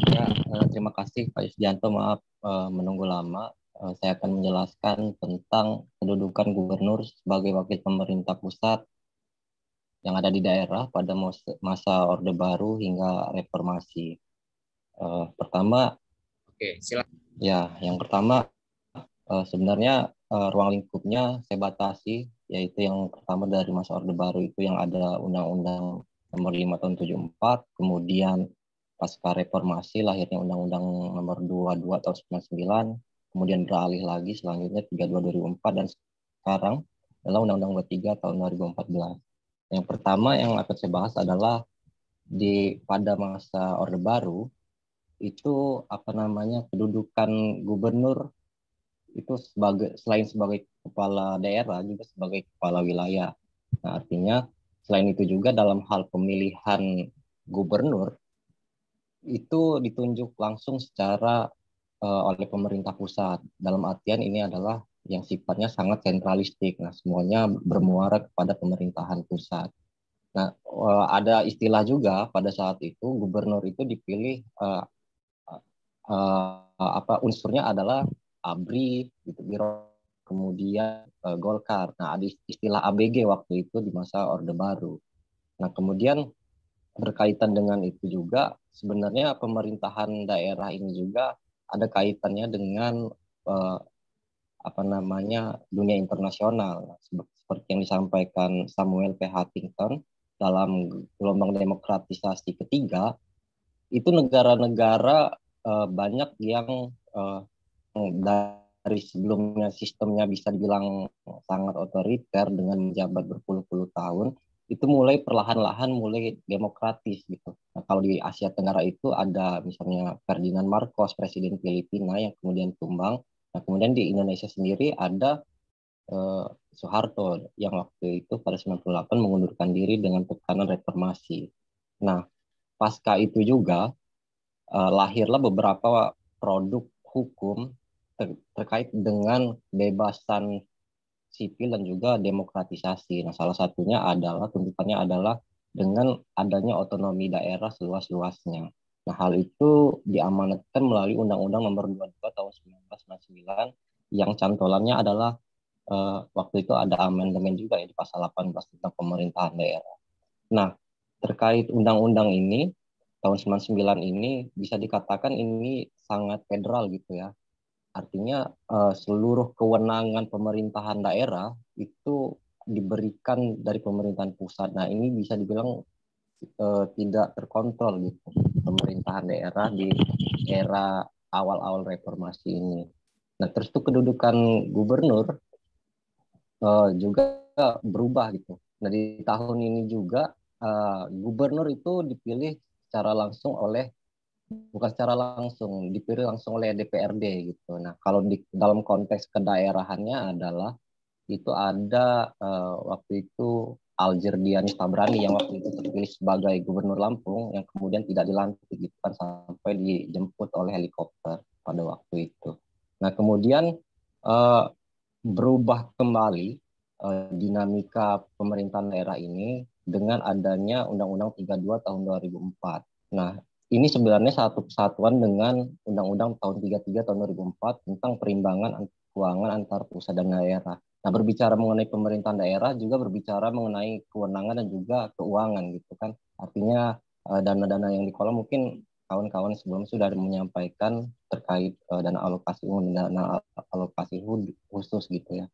Speaker 2: Ya, terima kasih Pak Yusdianto. Maaf menunggu lama. Saya akan menjelaskan tentang kedudukan gubernur sebagai wakil pemerintah pusat yang ada di daerah pada masa Orde Baru hingga reformasi. Pertama,
Speaker 1: oke, silakan.
Speaker 2: Ya, yang pertama sebenarnya ruang lingkupnya saya batasi, yaitu yang pertama dari masa Orde Baru itu yang ada Undang-Undang Nomor 5 Tahun 74, kemudian pasca reformasi lahirnya Undang-Undang Nomor 22 Tahun 99, kemudian beralih lagi selanjutnya 32 2004 dan sekarang adalah Undang-Undang 23 Tahun 2014. Yang pertama yang akan saya bahas adalah pada masa Orde Baru itu kedudukan gubernur itu selain sebagai kepala daerah juga sebagai kepala wilayah. Nah, artinya selain itu juga dalam hal pemilihan gubernur itu ditunjuk langsung secara oleh pemerintah pusat. Dalam artian ini adalah yang sifatnya sangat sentralistik. Nah, semuanya bermuara kepada pemerintahan pusat. Nah, ada istilah juga pada saat itu gubernur itu dipilih unsurnya adalah ABRI, gitu, Biro, kemudian Golkar. Nah, ada istilah ABG waktu itu di masa Orde Baru. Nah, kemudian berkaitan dengan itu juga sebenarnya pemerintahan daerah ini juga ada kaitannya dengan dunia internasional. Seperti yang disampaikan Samuel P. Huntington dalam gelombang demokratisasi ketiga, itu negara-negara banyak yang dari sebelumnya sistemnya bisa dibilang sangat otoriter dengan menjabat berpuluh-puluh tahun, itu mulai perlahan-lahan mulai demokratis gitu. Nah, kalau di Asia Tenggara itu ada misalnya Ferdinand Marcos, presiden Filipina yang kemudian tumbang. Nah, kemudian di Indonesia sendiri ada Soeharto yang waktu itu pada 98 mengundurkan diri dengan tekanan reformasi. Nah, pasca itu juga lahirlah beberapa produk hukum terkait dengan kebebasan sipil dan juga demokratisasi. Nah, salah satunya adalah tuntutannya adalah dengan adanya otonomi daerah seluas-luasnya. Nah, hal itu diamanatkan melalui Undang-Undang Nomor 22 Tahun 1999 yang cantolannya adalah waktu itu ada amandemen juga ya di pasal 18 tentang pemerintahan daerah. Nah, terkait undang-undang ini tahun 99 ini bisa dikatakan ini sangat federal gitu ya. Artinya seluruh kewenangan pemerintahan daerah itu diberikan dari pemerintahan pusat. Nah, ini bisa dibilang tidak terkontrol gitu pemerintahan daerah di era awal-awal reformasi ini. Nah, terus tuh kedudukan gubernur juga berubah gitu. Nah, di tahun ini juga gubernur itu dipilih secara langsung bukan secara langsung, dipilih langsung oleh DPRD gitu. Nah, kalau dalam konteks kedaerahannya adalah itu ada waktu itu Aljerdiani Tabrani yang waktu itu terpilih sebagai gubernur Lampung yang kemudian tidak dilantik gitu kan sampai dijemput oleh helikopter pada waktu itu. Nah kemudian berubah kembali dinamika pemerintahan daerah ini dengan adanya Undang-Undang 32 tahun 2004. Nah ini sebenarnya satu kesatuan dengan Undang-Undang tahun 33 tahun 2004 tentang perimbangan keuangan antar pusat dan daerah. Nah, berbicara mengenai pemerintahan daerah juga berbicara mengenai kewenangan dan juga keuangan gitu kan. Artinya dana-dana yang dikelola mungkin kawan-kawan sebelum sudah menyampaikan terkait dana alokasi umum dan dana alokasi khusus gitu ya.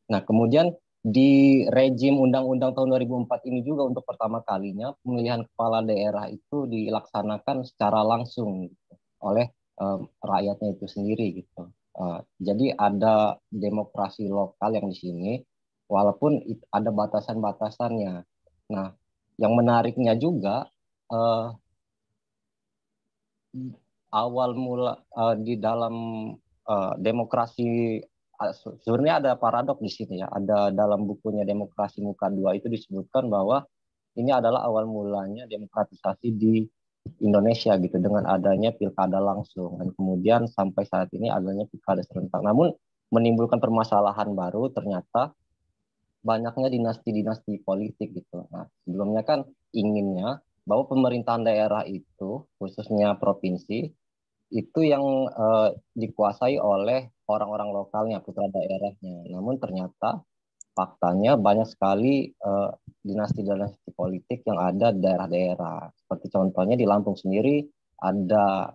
Speaker 2: Nah, kemudian di rejim Undang-Undang tahun 2004 ini juga untuk pertama kalinya pemilihan kepala daerah itu dilaksanakan secara langsung gitu, oleh rakyatnya itu sendiri gitu. Jadi ada demokrasi lokal yang di sini, walaupun ada batasan-batasannya. Nah, yang menariknya juga awal mula di dalam demokrasi sebenarnya ada paradok di sini ya. Ada dalam bukunya Demokrasi Muka 2 itu disebutkan bahwa ini adalah awal mulanya demokratisasi di Indonesia gitu dengan adanya pilkada langsung dan kemudian sampai saat ini adanya pilkada serentak. Namun menimbulkan permasalahan baru ternyata banyaknya dinasti-dinasti politik gitu. Nah, sebelumnya kan inginnya bahwa pemerintahan daerah itu khususnya provinsi itu yang dikuasai oleh orang-orang lokalnya, putra daerahnya. Namun ternyata faktanya banyak sekali dinasti-dinasti politik yang ada di daerah-daerah. Seperti contohnya di Lampung sendiri ada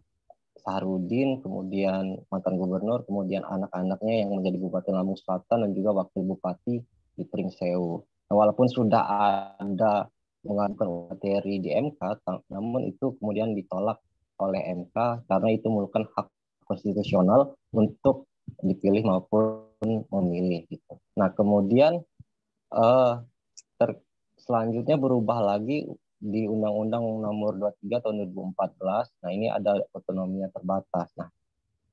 Speaker 2: Saharudin, kemudian mantan gubernur, kemudian anak-anaknya yang menjadi Bupati Lampung Selatan dan juga Wakil Bupati di Pringsewu. Nah, walaupun sudah ada mengajukan materi di MK, namun itu kemudian ditolak oleh MK karena itu merupakan hak konstitusional untuk dipilih maupun memilih gitu. Nah kemudian selanjutnya berubah lagi di Undang-Undang Nomor 23 tahun 2014. Nah ini ada otonominya terbatas. Nah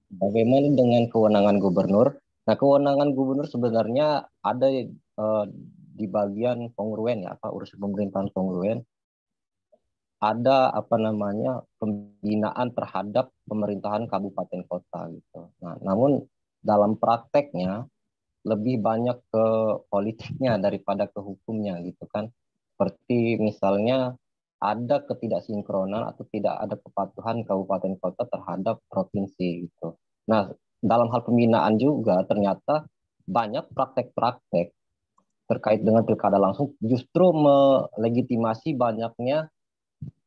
Speaker 2: bagaimana dengan kewenangan gubernur? Nah kewenangan gubernur sebenarnya ada di bagian kongruen ya, urusan pemerintahan kongruen. Ada pembinaan terhadap pemerintahan kabupaten kota gitu. Nah, namun dalam prakteknya lebih banyak ke politiknya daripada ke hukumnya gitu kan. Seperti misalnya ada ketidaksinkronan atau tidak ada kepatuhan kabupaten kota terhadap provinsi gitu. Nah, dalam hal pembinaan juga ternyata banyak praktek-praktek terkait dengan pilkada langsung justru melegitimasi banyaknya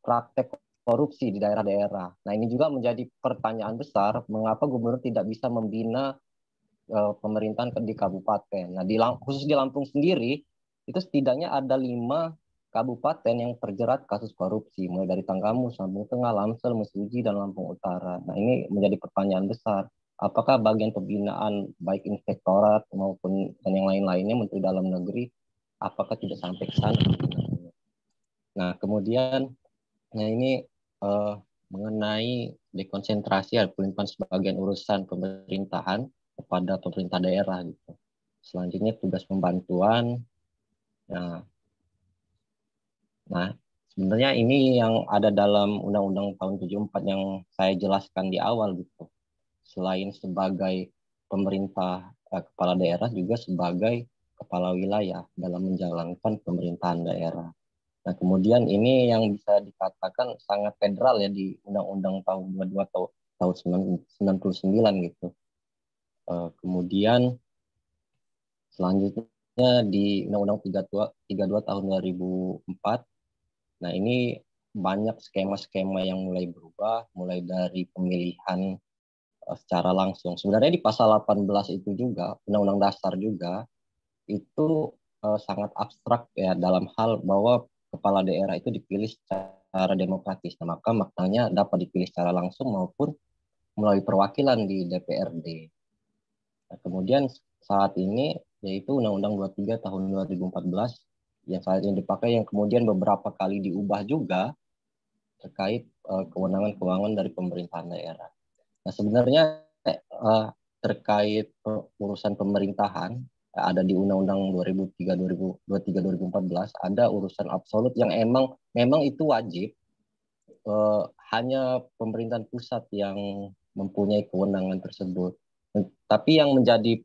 Speaker 2: praktek korupsi di daerah-daerah. Nah ini juga menjadi pertanyaan besar, mengapa gubernur tidak bisa membina pemerintahan di kabupaten. Nah khusus di Lampung sendiri, itu setidaknya ada 5 kabupaten yang terjerat kasus korupsi, mulai dari Tanggamus, Lampung Tengah, Lamsel, Mesuji, dan Lampung Utara. Nah ini menjadi pertanyaan besar. Apakah bagian pembinaan baik inspektorat maupun dan yang lain-lainnya Menteri Dalam Negeri, apakah tidak sampai ke sana? Nah kemudian ini mengenai dekonsentrasi atau pelimpahan sebagian urusan pemerintahan kepada pemerintah daerah gitu. Selanjutnya tugas pembantuan. Nah, sebenarnya ini yang ada dalam Undang-Undang tahun 74 yang saya jelaskan di awal gitu. Selain sebagai pemerintah kepala daerah juga sebagai kepala wilayah dalam menjalankan pemerintahan daerah. Nah, kemudian ini yang bisa dikatakan sangat federal ya di Undang-Undang tahun 22 tahun 99 gitu. Kemudian selanjutnya di Undang-Undang 32 tahun 2004. Nah, ini banyak skema-skema yang mulai berubah, mulai dari pemilihan secara langsung. Sebenarnya di pasal 18 itu juga, Undang-Undang Dasar juga, itu sangat abstrak ya dalam hal bahwa kepala daerah itu dipilih secara demokratis. Nah, maka maknanya dapat dipilih secara langsung maupun melalui perwakilan di DPRD. Nah, kemudian saat ini yaitu Undang-Undang 23 tahun 2014 yang saat ini dipakai yang kemudian beberapa kali diubah juga terkait kewenangan-kewenangan dari pemerintahan daerah. Nah, sebenarnya terkait urusan pemerintahan ada di Undang-Undang 2003-2014 ada urusan absolut yang memang itu wajib, hanya pemerintahan pusat yang mempunyai kewenangan tersebut. Tapi yang menjadi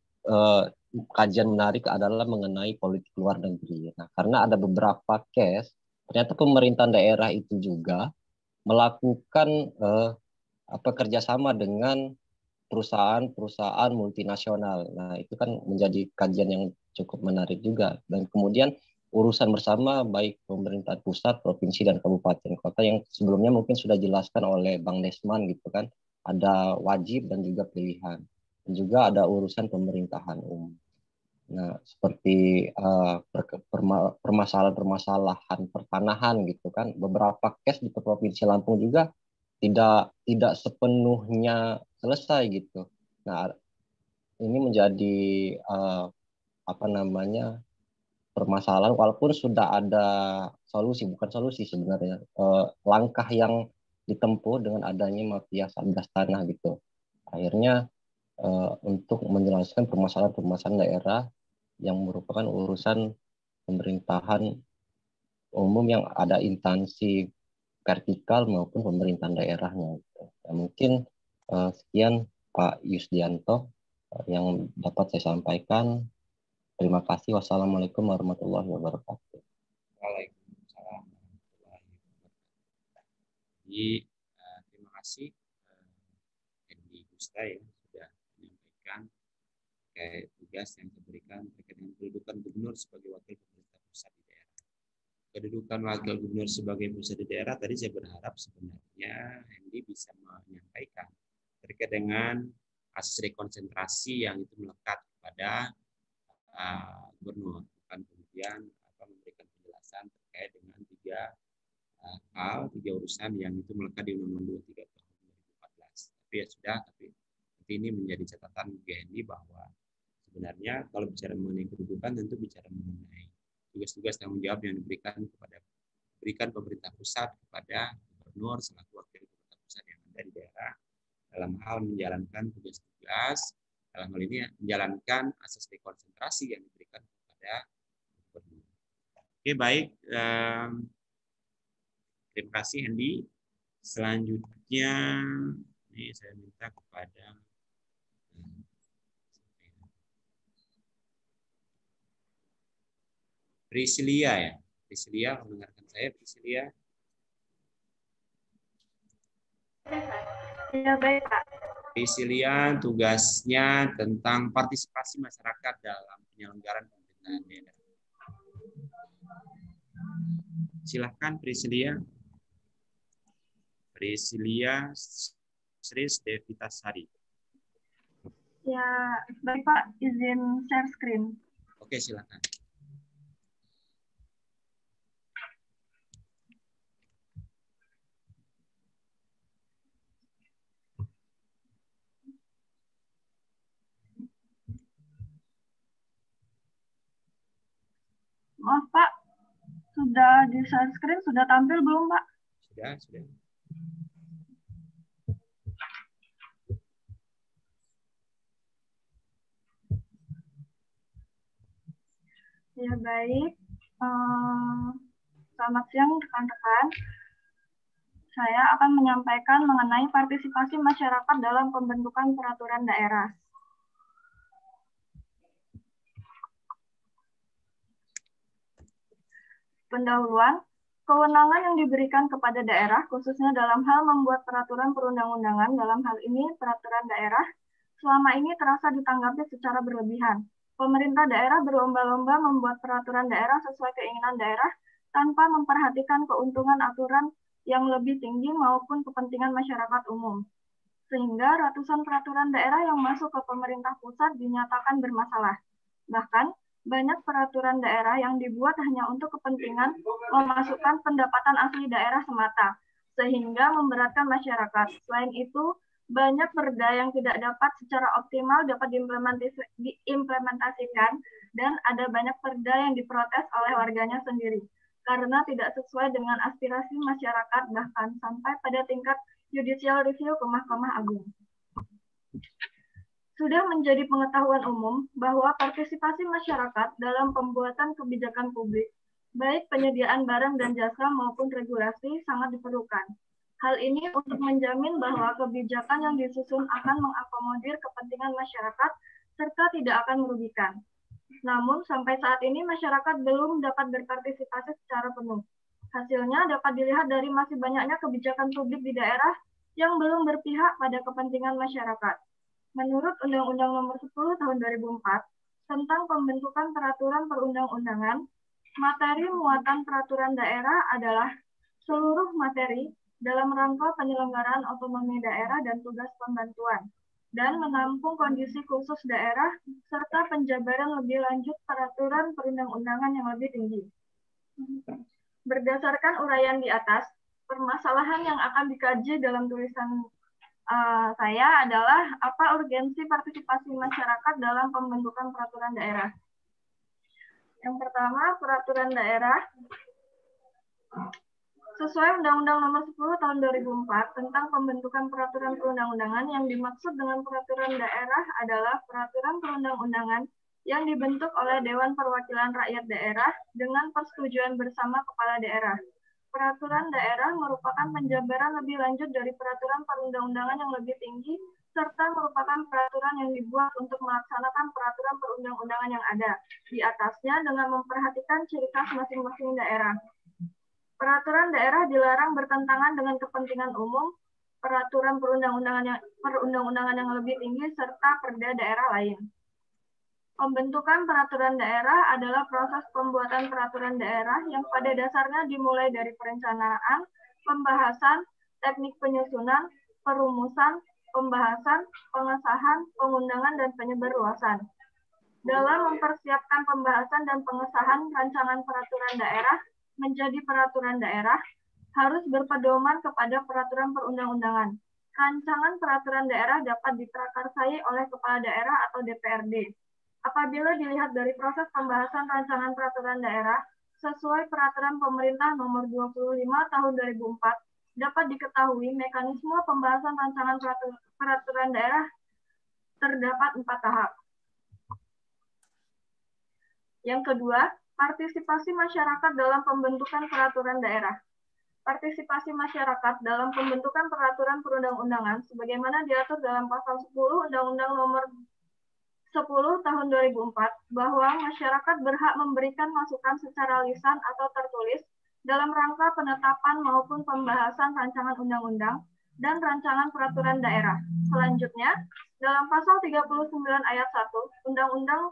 Speaker 2: kajian menarik adalah mengenai politik luar negeri. Nah, karena ada beberapa case, ternyata pemerintahan daerah itu juga melakukan kerjasama dengan perusahaan-perusahaan multinasional. Nah, itu kan menjadi kajian yang cukup menarik juga. Dan kemudian urusan bersama baik pemerintah pusat, provinsi, dan kabupaten kota yang sebelumnya mungkin sudah dijelaskan oleh Bang Desman gitu kan. Ada wajib dan juga pilihan. Dan juga ada urusan pemerintahan umum. Nah, seperti permasalahan pertanahan gitu kan. Beberapa case di Provinsi Lampung juga tidak sepenuhnya selesai gitu. Nah, ini menjadi permasalahan walaupun sudah ada solusi, bukan solusi sebenarnya, langkah yang ditempuh dengan adanya mafia satgas tanah gitu. Akhirnya untuk menjelaskan permasalahan-permasalahan daerah yang merupakan urusan pemerintahan umum yang ada instansi vertikal maupun pemerintahan daerahnya. Ya, mungkin sekian Pak Yusdianto yang dapat saya sampaikan. Terima kasih. Wassalamualaikum warahmatullahi wabarakatuh.
Speaker 1: Waalaikumsalam warahmatullahi wabarakatuh. Jadi, terima kasih Hendy Gusta ya sudah menyampaikan tugas yang diberikan terkait dengan kedudukan gubernur sebagai wakil pemerintah pusat di daerah. Kedudukan wakil gubernur sebagai pusat di daerah tadi saya berharap sebenarnya Hendy bisa menyampaikan terkait dengan asas rekonsentrasi yang itu melekat kepada gubernur, bukan kemudian memberikan penjelasan terkait dengan tiga urusan yang itu melekat di Undang-Undang 23 tahun 2014. Tapi ya sudah, tapi ini menjadi catatan Hendy bahwa sebenarnya kalau bicara mengenai kedudukan tentu bicara mengenai tugas-tugas tanggung jawab yang diberikan pemerintah pusat kepada gubernur selaku wakil pemerintah pusat yang ada di daerah dalam hal menjalankan tugas-tugas, dalam hal ini menjalankan asas dekonsentrasi yang diberikan kepada gubernur. Oke, baik. Terima kasih Hendy. Selanjutnya ini saya minta kepada Priscilia ya. Priscilia, mendengarkan saya Priscilia?
Speaker 8: Ya, baik Pak.
Speaker 1: Priscilia tugasnya tentang partisipasi masyarakat dalam penyelenggaraan pemerintahan daerah. Silahkan Priscilia. Priscilia Sris Devitasari.
Speaker 8: Ya, baik Pak. Izin share screen.
Speaker 1: Oke, silahkan.
Speaker 8: Maaf Pak, sudah di share screen, sudah tampil belum Pak?
Speaker 1: Sudah.
Speaker 8: Ya baik, selamat siang rekan-rekan. Saya akan menyampaikan mengenai partisipasi masyarakat dalam pembentukan peraturan daerah. Pendahuluan, kewenangan yang diberikan kepada daerah khususnya dalam hal membuat peraturan perundang-undangan, dalam hal ini peraturan daerah, selama ini terasa ditanggapi secara berlebihan. Pemerintah daerah berlomba-lomba membuat peraturan daerah sesuai keinginan daerah tanpa memperhatikan keuntungan aturan yang lebih tinggi maupun kepentingan masyarakat umum. Sehingga ratusan peraturan daerah yang masuk ke pemerintah pusat dinyatakan bermasalah. Bahkan, banyak peraturan daerah yang dibuat hanya untuk kepentingan memasukkan pendapatan asli daerah semata, sehingga memberatkan masyarakat. Selain itu, banyak perda yang tidak dapat secara optimal dapat diimplementasikan, dan ada banyak perda yang diprotes oleh warganya sendiri, karena tidak sesuai dengan aspirasi masyarakat, bahkan sampai pada tingkat judicial review ke Mahkamah Agung. Sudah menjadi pengetahuan umum bahwa partisipasi masyarakat dalam pembuatan kebijakan publik, baik penyediaan barang dan jasa maupun regulasi, sangat diperlukan. Hal ini untuk menjamin bahwa kebijakan yang disusun akan mengakomodir kepentingan masyarakat serta tidak akan merugikan. Namun, sampai saat ini masyarakat belum dapat berpartisipasi secara penuh. Hasilnya dapat dilihat dari masih banyaknya kebijakan publik di daerah yang belum berpihak pada kepentingan masyarakat. Menurut Undang-Undang Nomor 10 Tahun 2004 tentang pembentukan peraturan perundang-undangan, materi muatan peraturan daerah adalah seluruh materi dalam rangka penyelenggaraan otonomi daerah dan tugas pembantuan, dan menampung kondisi khusus daerah serta penjabaran lebih lanjut peraturan perundang-undangan yang lebih tinggi. Berdasarkan uraian di atas, permasalahan yang akan dikaji dalam tulisan saya adalah apa urgensi partisipasi masyarakat dalam pembentukan peraturan daerah. Yang pertama, peraturan daerah sesuai Undang-Undang Nomor 10 Tahun 2004 tentang pembentukan peraturan perundang-undangan. Yang dimaksud dengan peraturan daerah adalah peraturan perundang-undangan yang dibentuk oleh Dewan Perwakilan Rakyat Daerah dengan persetujuan bersama kepala daerah. Peraturan daerah merupakan penjabaran lebih lanjut dari peraturan perundang-undangan yang lebih tinggi, serta merupakan peraturan yang dibuat untuk melaksanakan peraturan perundang-undangan yang ada di atasnya dengan memperhatikan ciri khas masing-masing daerah. Peraturan daerah dilarang bertentangan dengan kepentingan umum, peraturan perundang-undangan yang lebih tinggi, serta perda daerah lain. Pembentukan peraturan daerah adalah proses pembuatan peraturan daerah yang pada dasarnya dimulai dari perencanaan, pembahasan, teknik penyusunan, perumusan, pembahasan, pengesahan, pengundangan, dan penyebarluasan. Dalam mempersiapkan pembahasan dan pengesahan rancangan peraturan daerah menjadi peraturan daerah, harus berpedoman kepada peraturan perundang-undangan. Rancangan peraturan daerah dapat diprakarsai oleh kepala daerah atau DPRD. Apabila dilihat dari proses pembahasan rancangan peraturan daerah sesuai peraturan pemerintah nomor 25 tahun 2004, dapat diketahui mekanisme pembahasan rancangan peraturan daerah terdapat 4 tahap. Yang kedua, partisipasi masyarakat dalam pembentukan peraturan daerah. Partisipasi masyarakat dalam pembentukan peraturan perundang-undangan sebagaimana diatur dalam pasal 10 Undang-Undang Nomor 10 Tahun 2004 bahwa masyarakat berhak memberikan masukan secara lisan atau tertulis dalam rangka penetapan maupun pembahasan rancangan undang-undang dan rancangan peraturan daerah. Selanjutnya, dalam pasal 39 ayat 1 Undang-Undang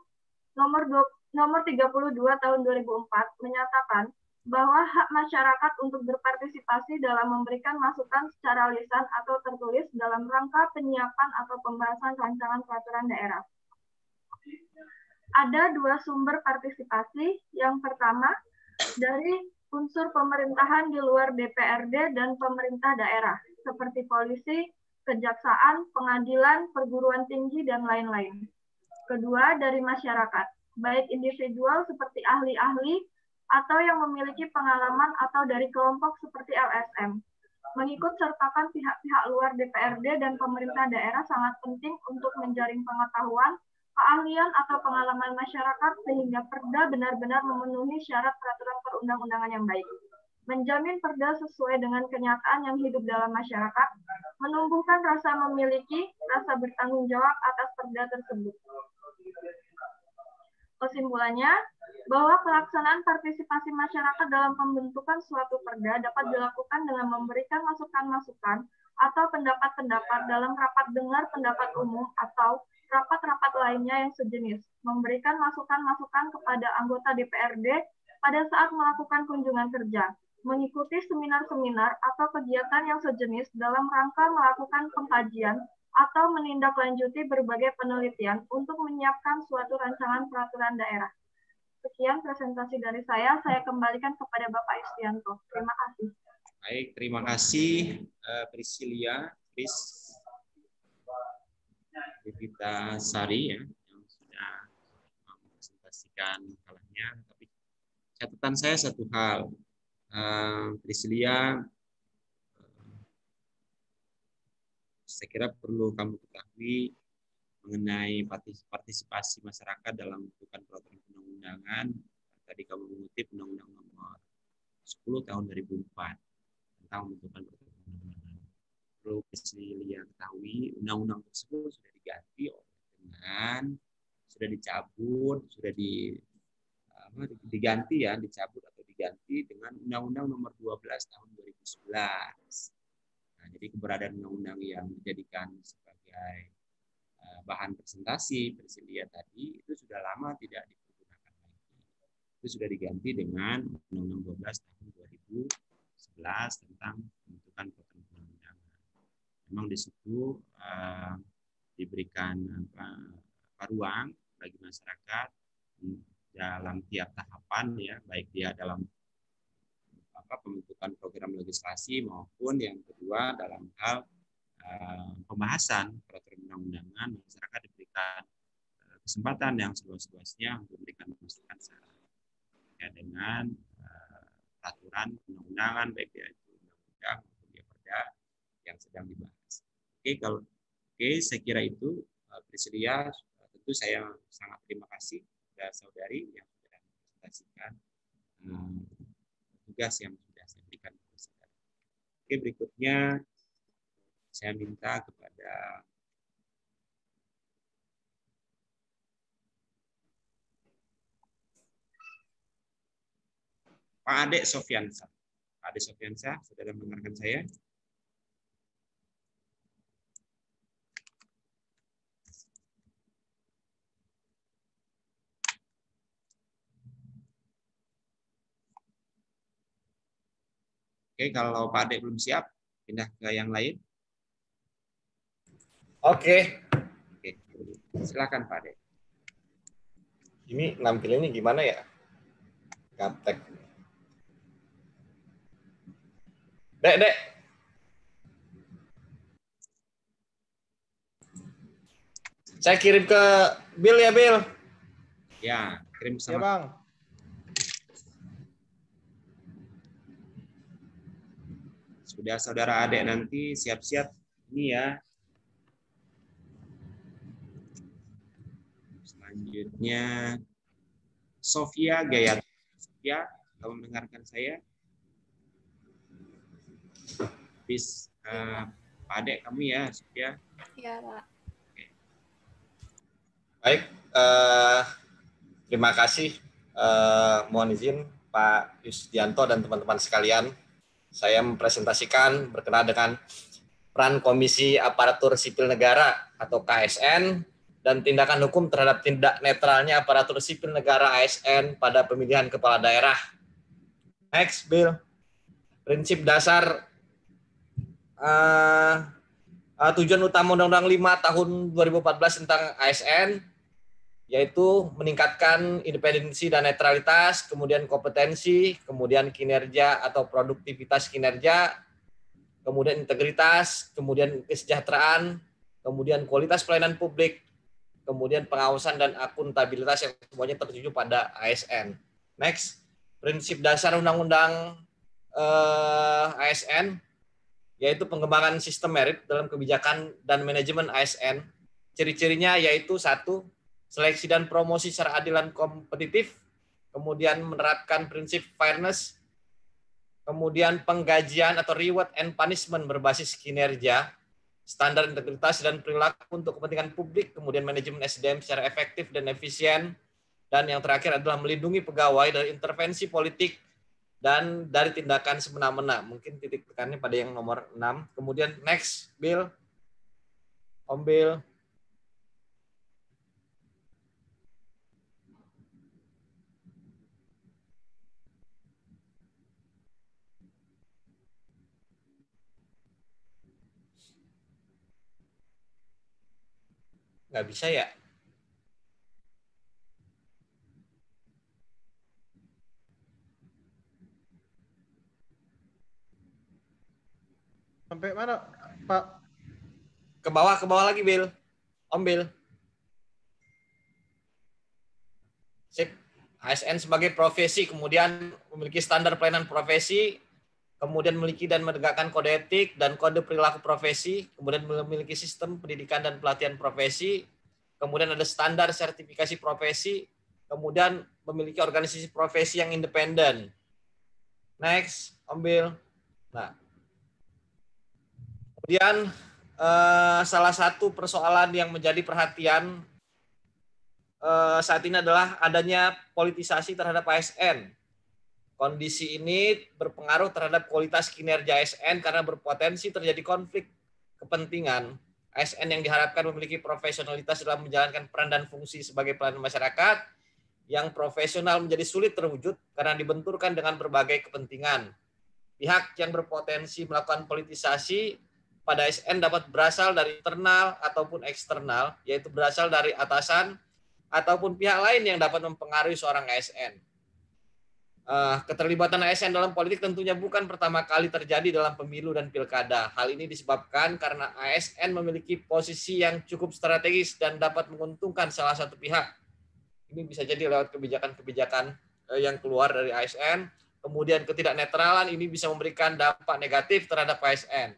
Speaker 8: Nomor 32 Tahun 2004 menyatakan bahwa hak masyarakat untuk berpartisipasi dalam memberikan masukan secara lisan atau tertulis dalam rangka penyiapan atau pembahasan rancangan peraturan daerah. Ada 2 sumber partisipasi. Yang pertama, dari unsur pemerintahan di luar DPRD dan pemerintah daerah, seperti polisi, kejaksaan, pengadilan, perguruan tinggi, dan lain-lain. Kedua, dari masyarakat, baik individual seperti ahli-ahli, atau yang memiliki pengalaman atau dari kelompok seperti LSM. Mengikut sertakan pihak-pihak luar DPRD dan pemerintah daerah sangat penting untuk menjaring pengetahuan, keahlian atau pengalaman masyarakat sehingga perda benar-benar memenuhi syarat peraturan perundang-undangan yang baik. Menjamin perda sesuai dengan kenyataan yang hidup dalam masyarakat, menumbuhkan rasa memiliki, rasa bertanggung jawab atas perda tersebut. Kesimpulannya, bahwa pelaksanaan partisipasi masyarakat dalam pembentukan suatu perda dapat dilakukan dengan memberikan masukan-masukan atau pendapat-pendapat dalam rapat dengar pendapat umum atau rapat-rapat lainnya yang sejenis, memberikan masukan-masukan kepada anggota DPRD pada saat melakukan kunjungan kerja, mengikuti seminar-seminar atau kegiatan yang sejenis dalam rangka melakukan pengkajian atau menindaklanjuti berbagai penelitian untuk menyiapkan suatu rancangan peraturan daerah. Sekian presentasi dari saya kembalikan kepada Bapak Yustianto. Terima kasih.
Speaker 1: Baik, terima kasih Priscilia, Devita Sari ya, yang sudah mempresentasikan kalahnya. Tapi catatan saya satu hal, Priscilia, saya kira perlu kamu ketahui mengenai partisipasi masyarakat dalam pembentukan peraturan perundang-undangan. Tadi kamu mengutip Undang-Undang Nomor 10 Tahun 2004 tentang pembentukan peraturan perundang-undangan. Perlu Priscilia ketahui, undang-undang tersebut sudah diganti dengan sudah dicabut, sudah diganti ya, dicabut atau diganti dengan Undang-Undang Nomor 12 Tahun 2011. Nah, jadi keberadaan undang-undang yang dijadikan sebagai bahan presentasi Priscilia tadi itu sudah lama tidak dipergunakan lagi. Itu sudah diganti dengan Undang-Undang 12 Tahun 2011 tentang pembentukan peraturan perundang-undangan. Memang di situ diberikan ruang bagi masyarakat dalam tiap tahapan ya, baik dia dalam pembentukan program legislasi maupun yang kedua dalam hal pembahasan peraturan undang-undangan, masyarakat diberikan kesempatan yang seluas-luasnya untuk memberikan masukan ya, dengan peraturan undang-undangan baik itu undang-undang maupun perda yang sedang dibahas. Oke, saya kira itu Priscilia. Tentu saya sangat terima kasih kepada saudari yang sudah mempresentasikan tugas yang sudah saya berikan kepada saudara. Oke, berikutnya saya minta kepada Pak Ade Sofyansyah. Pak Ade Sofyansyah, saudara mendengarkan saya? Oke, kalau Pak Ade belum siap, pindah ke yang lain.
Speaker 9: Oke.
Speaker 1: Silakan Pak Ade.
Speaker 9: Ini nampilannya gimana ya? Gaptek. Dek. Saya kirim ke Bill ya, Bill.
Speaker 1: Ya, kirim sama.
Speaker 9: Ya, Bang.
Speaker 1: Sudah saudara Ade nanti siap-siap ini ya. Selanjutnya Sofia Gayatri. Sofia, kamu mendengarkan saya? Bis Pak Ade kamu ya, Sofia?
Speaker 10: Ya, Pak.
Speaker 1: Oke.
Speaker 9: Baik, terima kasih. Mohon izin Pak Yusdianto dan teman-teman sekalian. Saya mempresentasikan berkenaan dengan peran Komisi Aparatur Sipil Negara atau KSN dan tindakan hukum terhadap tindak netralnya aparatur sipil negara ASN pada pemilihan kepala daerah. Next, Bill. Prinsip dasar tujuan utama Undang-Undang 5 tahun 2014 tentang ASN yaitu meningkatkan independensi dan netralitas, kemudian kompetensi, kemudian kinerja atau produktivitas kinerja, kemudian integritas, kemudian kesejahteraan, kemudian kualitas pelayanan publik, kemudian pengawasan dan akuntabilitas yang semuanya tertuju pada ASN. Next, prinsip dasar Undang-Undang ASN yaitu pengembangan sistem merit dalam kebijakan dan manajemen ASN. Ciri-cirinya yaitu 1, seleksi dan promosi secara adil dan kompetitif, kemudian menerapkan prinsip fairness, kemudian penggajian atau reward and punishment berbasis kinerja, standar integritas dan perilaku untuk kepentingan publik, kemudian manajemen SDM secara efektif dan efisien, dan yang terakhir adalah melindungi pegawai dari intervensi politik dan dari tindakan semena-mena. Mungkin titik tekannya pada yang nomor 6. Kemudian next, Bill. Om Bill. Nggak bisa ya?
Speaker 4: Sampai mana, Pak?
Speaker 9: Ke bawah lagi, Bill. Om Bill. Sip. ASN sebagai profesi, kemudian memiliki standar pelayanan profesi, kemudian memiliki dan menegakkan kode etik dan kode perilaku profesi, kemudian memiliki sistem pendidikan dan pelatihan profesi, kemudian ada standar sertifikasi profesi, kemudian memiliki organisasi profesi yang independen. Next, ambil. Nah, kemudian salah satu persoalan yang menjadi perhatian saat ini adalah adanya politisasi terhadap ASN. Kondisi ini berpengaruh terhadap kualitas kinerja ASN karena berpotensi terjadi konflik kepentingan. ASN yang diharapkan memiliki profesionalitas dalam menjalankan peran dan fungsi sebagai pelayan masyarakat yang profesional menjadi sulit terwujud karena dibenturkan dengan berbagai kepentingan. Pihak yang berpotensi melakukan politisasi pada ASN dapat berasal dari internal ataupun eksternal, yaitu berasal dari atasan ataupun pihak lain yang dapat mempengaruhi seorang ASN. Keterlibatan ASN dalam politik tentunya bukan pertama kali terjadi dalam pemilu dan pilkada. Hal ini disebabkan karena ASN memiliki posisi yang cukup strategis dan dapat menguntungkan salah satu pihak. Ini bisa jadi lewat kebijakan-kebijakan yang keluar dari ASN. Kemudian ketidaknetralan ini bisa memberikan dampak negatif terhadap ASN.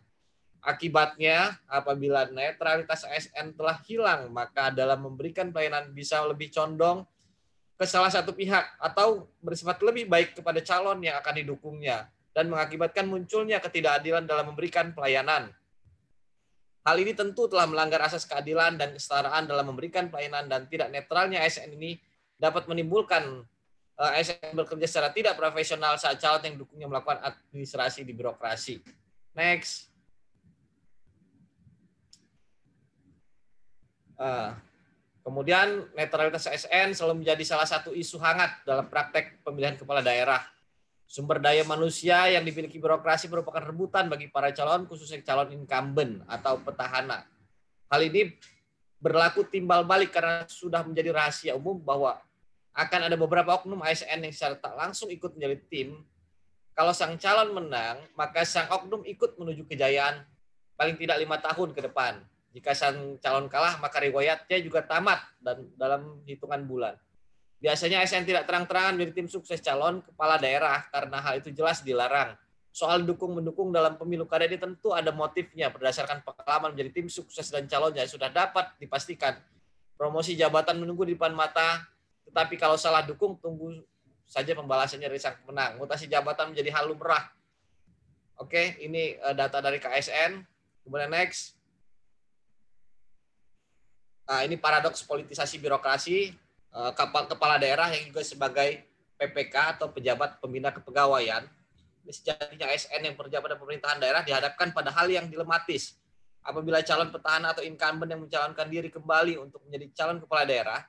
Speaker 9: Akibatnya, apabila netralitas ASN telah hilang, maka dalam memberikan pelayanan bisa lebih condong ke salah satu pihak atau bersifat lebih baik kepada calon yang akan didukungnya dan mengakibatkan munculnya ketidakadilan dalam memberikan pelayanan. Hal ini tentu telah melanggar asas keadilan dan kesetaraan dalam memberikan pelayanan, dan tidak netralnya ASN ini dapat menimbulkan ASN bekerja secara tidak profesional saat calon yang didukungnya melakukan administrasi di birokrasi. Next. Kemudian netralitas ASN selalu menjadi salah satu isu hangat dalam praktek pemilihan kepala daerah. Sumber daya manusia yang dimiliki birokrasi merupakan rebutan bagi para calon, khususnya calon incumbent atau petahana. Hal ini berlaku timbal balik karena sudah menjadi rahasia umum bahwa akan ada beberapa oknum ASN yang secara tak langsung ikut menjadi tim. Kalau sang calon menang, maka sang oknum ikut menuju kejayaan paling tidak 5 tahun ke depan. Jika sang calon kalah, maka riwayatnya juga tamat dan dalam hitungan bulan. Biasanya ASN tidak terang-terangan menjadi tim sukses calon kepala daerah karena hal itu jelas dilarang. Soal dukung-mendukung dalam pemilu kada ini tentu ada motifnya berdasarkan pengalaman menjadi tim sukses dan calonnya sudah dapat dipastikan. Promosi jabatan menunggu di depan mata, tetapi kalau salah dukung, tunggu saja pembalasannya dari sang pemenang. Mutasi jabatan menjadi hal lumrah. Oke, ini data dari KSN. Kemudian next. Nah, ini paradoks politisasi birokrasi. Kepala daerah yang juga sebagai PPK atau pejabat pembina kepegawaian. Ini sejatinya ASN yang bekerja pada pemerintahan daerah dihadapkan pada hal yang dilematis. Apabila calon petahana atau incumbent yang mencalonkan diri kembali untuk menjadi calon kepala daerah,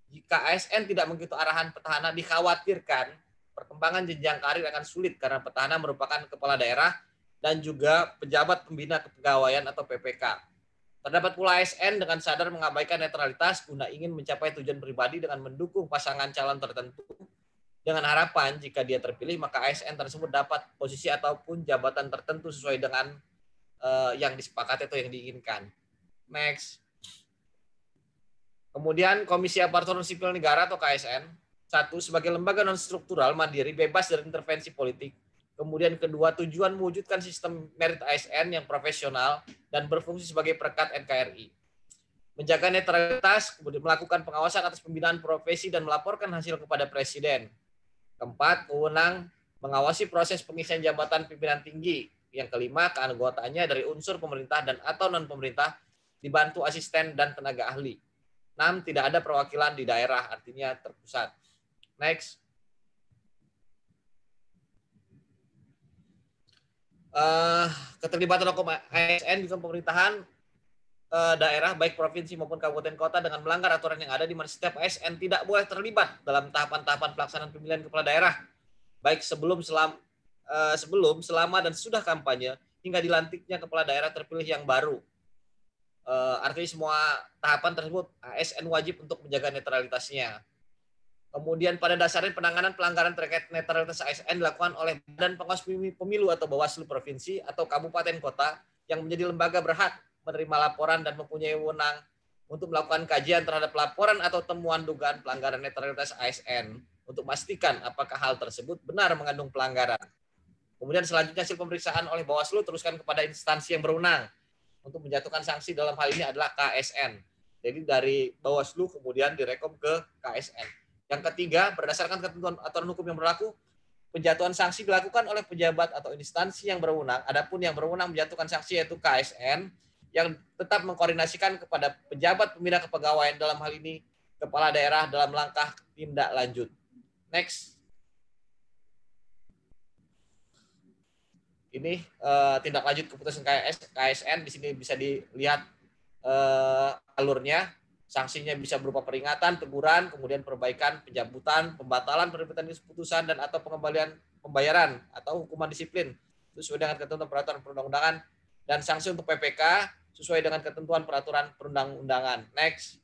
Speaker 9: jika ASN tidak mengikuti arahan petahana, dikhawatirkan perkembangan jenjang karir akan sulit karena petahana merupakan kepala daerah dan juga pejabat pembina kepegawaian atau PPK. Terdapat pula ASN dengan sadar mengabaikan netralitas guna ingin mencapai tujuan pribadi dengan mendukung pasangan calon tertentu dengan harapan jika dia terpilih maka ASN tersebut dapat posisi ataupun jabatan tertentu sesuai dengan yang disepakati atau yang diinginkan. Next. Kemudian Komisi Aparatur Sipil Negara atau KSN, satu, sebagai lembaga non-struktural, mandiri, bebas dari intervensi politik. Kemudian kedua, tujuan mewujudkan sistem merit ASN yang profesional dan berfungsi sebagai perekat NKRI. Menjaga netralitas, kemudian melakukan pengawasan atas pembinaan profesi dan melaporkan hasil kepada Presiden. Keempat, wewenang mengawasi proses pengisian jabatan pimpinan tinggi. Yang kelima, keanggotaannya dari unsur pemerintah dan atau non-pemerintah dibantu asisten dan tenaga ahli. 6, tidak ada perwakilan di daerah, artinya terpusat. Next. Keterlibatan hukum ASN di pemerintahan daerah baik provinsi maupun kabupaten kota dengan melanggar aturan yang ada di mana setiap ASN tidak boleh terlibat dalam tahapan-tahapan pelaksanaan pemilihan kepala daerah baik sebelum, selama dan sudah kampanye hingga dilantiknya kepala daerah terpilih yang baru. Artinya semua tahapan tersebut ASN wajib untuk menjaga netralitasnya. Kemudian pada dasarnya penanganan pelanggaran terkait netralitas ASN dilakukan oleh Badan Pengawas Pemilu atau Bawaslu Provinsi atau Kabupaten Kota yang menjadi lembaga berhak menerima laporan dan mempunyai wewenang untuk melakukan kajian terhadap laporan atau temuan dugaan pelanggaran netralitas ASN untuk memastikan apakah hal tersebut benar mengandung pelanggaran. Kemudian selanjutnya hasil pemeriksaan oleh Bawaslu teruskan kepada instansi yang berwenang untuk menjatuhkan sanksi dalam hal ini adalah KSN. Jadi dari Bawaslu kemudian direkom ke KSN. Yang ketiga, berdasarkan ketentuan aturan hukum yang berlaku, penjatuhan sanksi dilakukan oleh pejabat atau instansi yang berwenang. Adapun yang berwenang menjatuhkan sanksi yaitu KSN yang tetap mengkoordinasikan kepada pejabat pembina kepegawaian, dalam hal ini kepala daerah, dalam langkah tindak lanjut. Next. Ini tindak lanjut keputusan KSN. Di sini bisa dilihat alurnya. Sanksinya bisa berupa peringatan, teguran, kemudian perbaikan, pencabutan, pembatalan penerbitan keputusan, dan atau pengembalian pembayaran atau hukuman disiplin sesuai dengan ketentuan peraturan perundang-undangan, dan sanksi untuk PPK sesuai dengan ketentuan peraturan perundang-undangan. Next.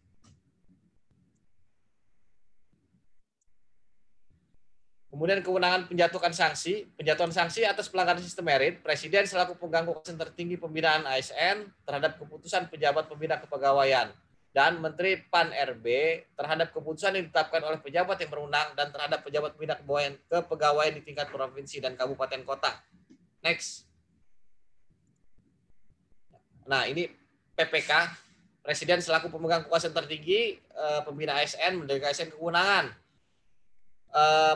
Speaker 9: Kemudian kewenangan penjatuhan sanksi atas pelanggaran sistem merit, Presiden selaku pemegang kekuasaan tertinggi pembinaan ASN terhadap keputusan pejabat pembina kepegawaian, dan Menteri Pan-RB terhadap keputusan yang ditetapkan oleh pejabat yang berwenang dan terhadap pejabat pembina kepegawaian di tingkat provinsi dan kabupaten kota. Next. Nah, ini PPK, Presiden selaku pemegang kekuasaan tertinggi pembina ASN mendelegasikan ASN kewenangan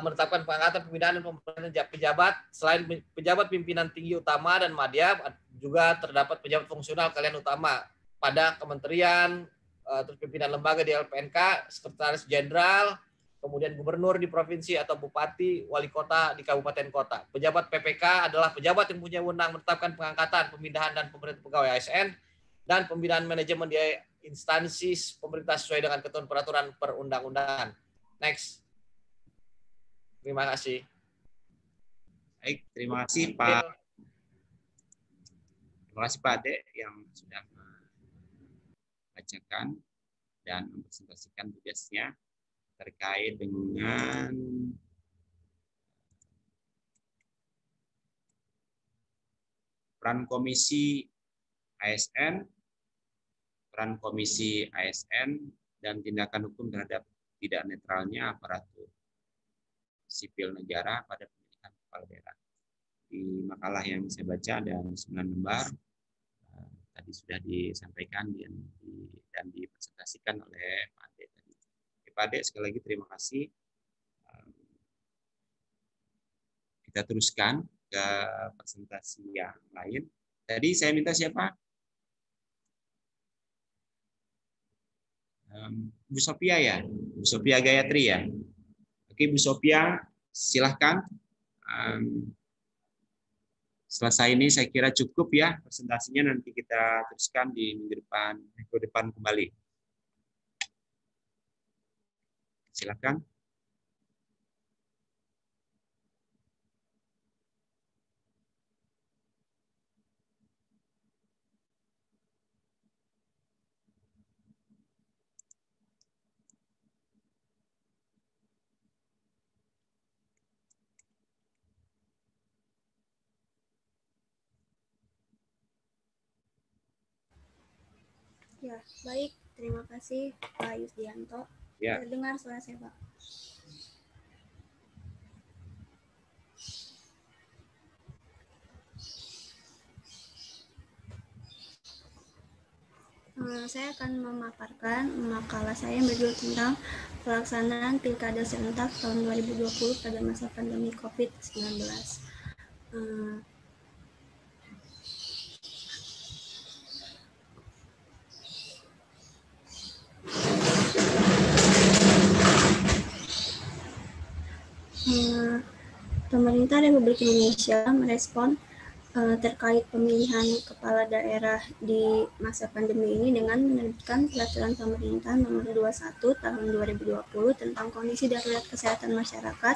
Speaker 9: menetapkan pengangkatan, pembinaan, dan pemberhentian pejabat. Selain pejabat pimpinan tinggi utama dan madya, juga terdapat pejabat fungsional kalian utama pada kementerian, terus pimpinan lembaga di LPNK, sekretaris jenderal, kemudian gubernur di provinsi atau bupati, wali kota di kabupaten kota. Pejabat PPK adalah pejabat yang punya wewenang menetapkan pengangkatan, pemindahan, dan pemberhentian pegawai ASN, dan pembinaan manajemen di instansi pemerintah sesuai dengan ketentuan peraturan perundang-undangan. Next. Terima kasih.
Speaker 1: Baik, terima kasih Pak. Terima kasih Pak Ade yang sudah membacakan dan mempresentasikan tugasnya terkait dengan peran komisi ASN, dan tindakan hukum terhadap tidak netralnya aparatur sipil negara pada pemilihan kepala daerah. Di makalah yang saya baca ada 9 lembar, tadi sudah disampaikan dan dipresentasikan oleh Pak Ade tadi. Pak Ade, sekali lagi terima kasih. Kita teruskan ke presentasi yang lain. Tadi saya minta siapa? Bu Sophia ya? Bu Sophia Gayatri ya? Oke, Bu Sophia, silahkan. Selesai ini saya kira cukup ya presentasinya, nanti kita teruskan di minggu depan kembali. Silahkan.
Speaker 10: Ya, baik. Terima kasih Pak Yusdianto.
Speaker 1: Ya.
Speaker 10: Terdengar suara saya, Pak? Saya akan memaparkan makalah saya yang berjudul tentang pelaksanaan Pilkada serentak tahun 2020 pada masa pandemi COVID-19. Pemerintah Republik Indonesia merespon terkait pemilihan kepala daerah di masa pandemi ini dengan menerbitkan Peraturan Pemerintah Nomor 21 Tahun 2020 tentang kondisi darurat kesehatan masyarakat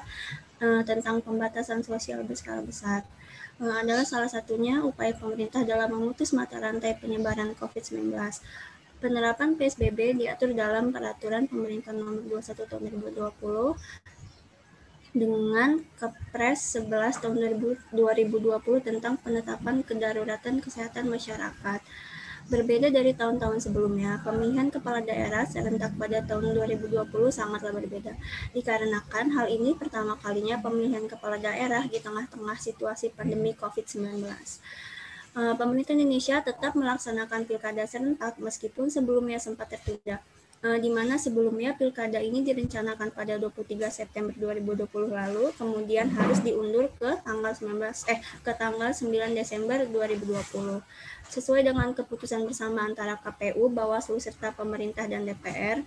Speaker 10: tentang pembatasan sosial berskala besar. Adalah salah satunya upaya pemerintah dalam memutus mata rantai penyebaran COVID-19. Penerapan PSBB diatur dalam Peraturan Pemerintah Nomor 21 Tahun 2020 dengan Kepres 11 tahun 2020 tentang penetapan kedaruratan kesehatan masyarakat. Berbeda dari tahun-tahun sebelumnya, pemilihan kepala daerah serentak pada tahun 2020 sangatlah berbeda. Dikarenakan hal ini pertama kalinya pemilihan kepala daerah di tengah-tengah situasi pandemi COVID-19. Pemerintah Indonesia tetap melaksanakan pilkada serentak meskipun sebelumnya sempat tertunda, di mana sebelumnya pilkada ini direncanakan pada 23 September 2020 lalu, kemudian harus diundur ke tanggal 9 Desember 2020. Sesuai dengan keputusan bersama antara KPU, Bawaslu serta pemerintah dan DPR,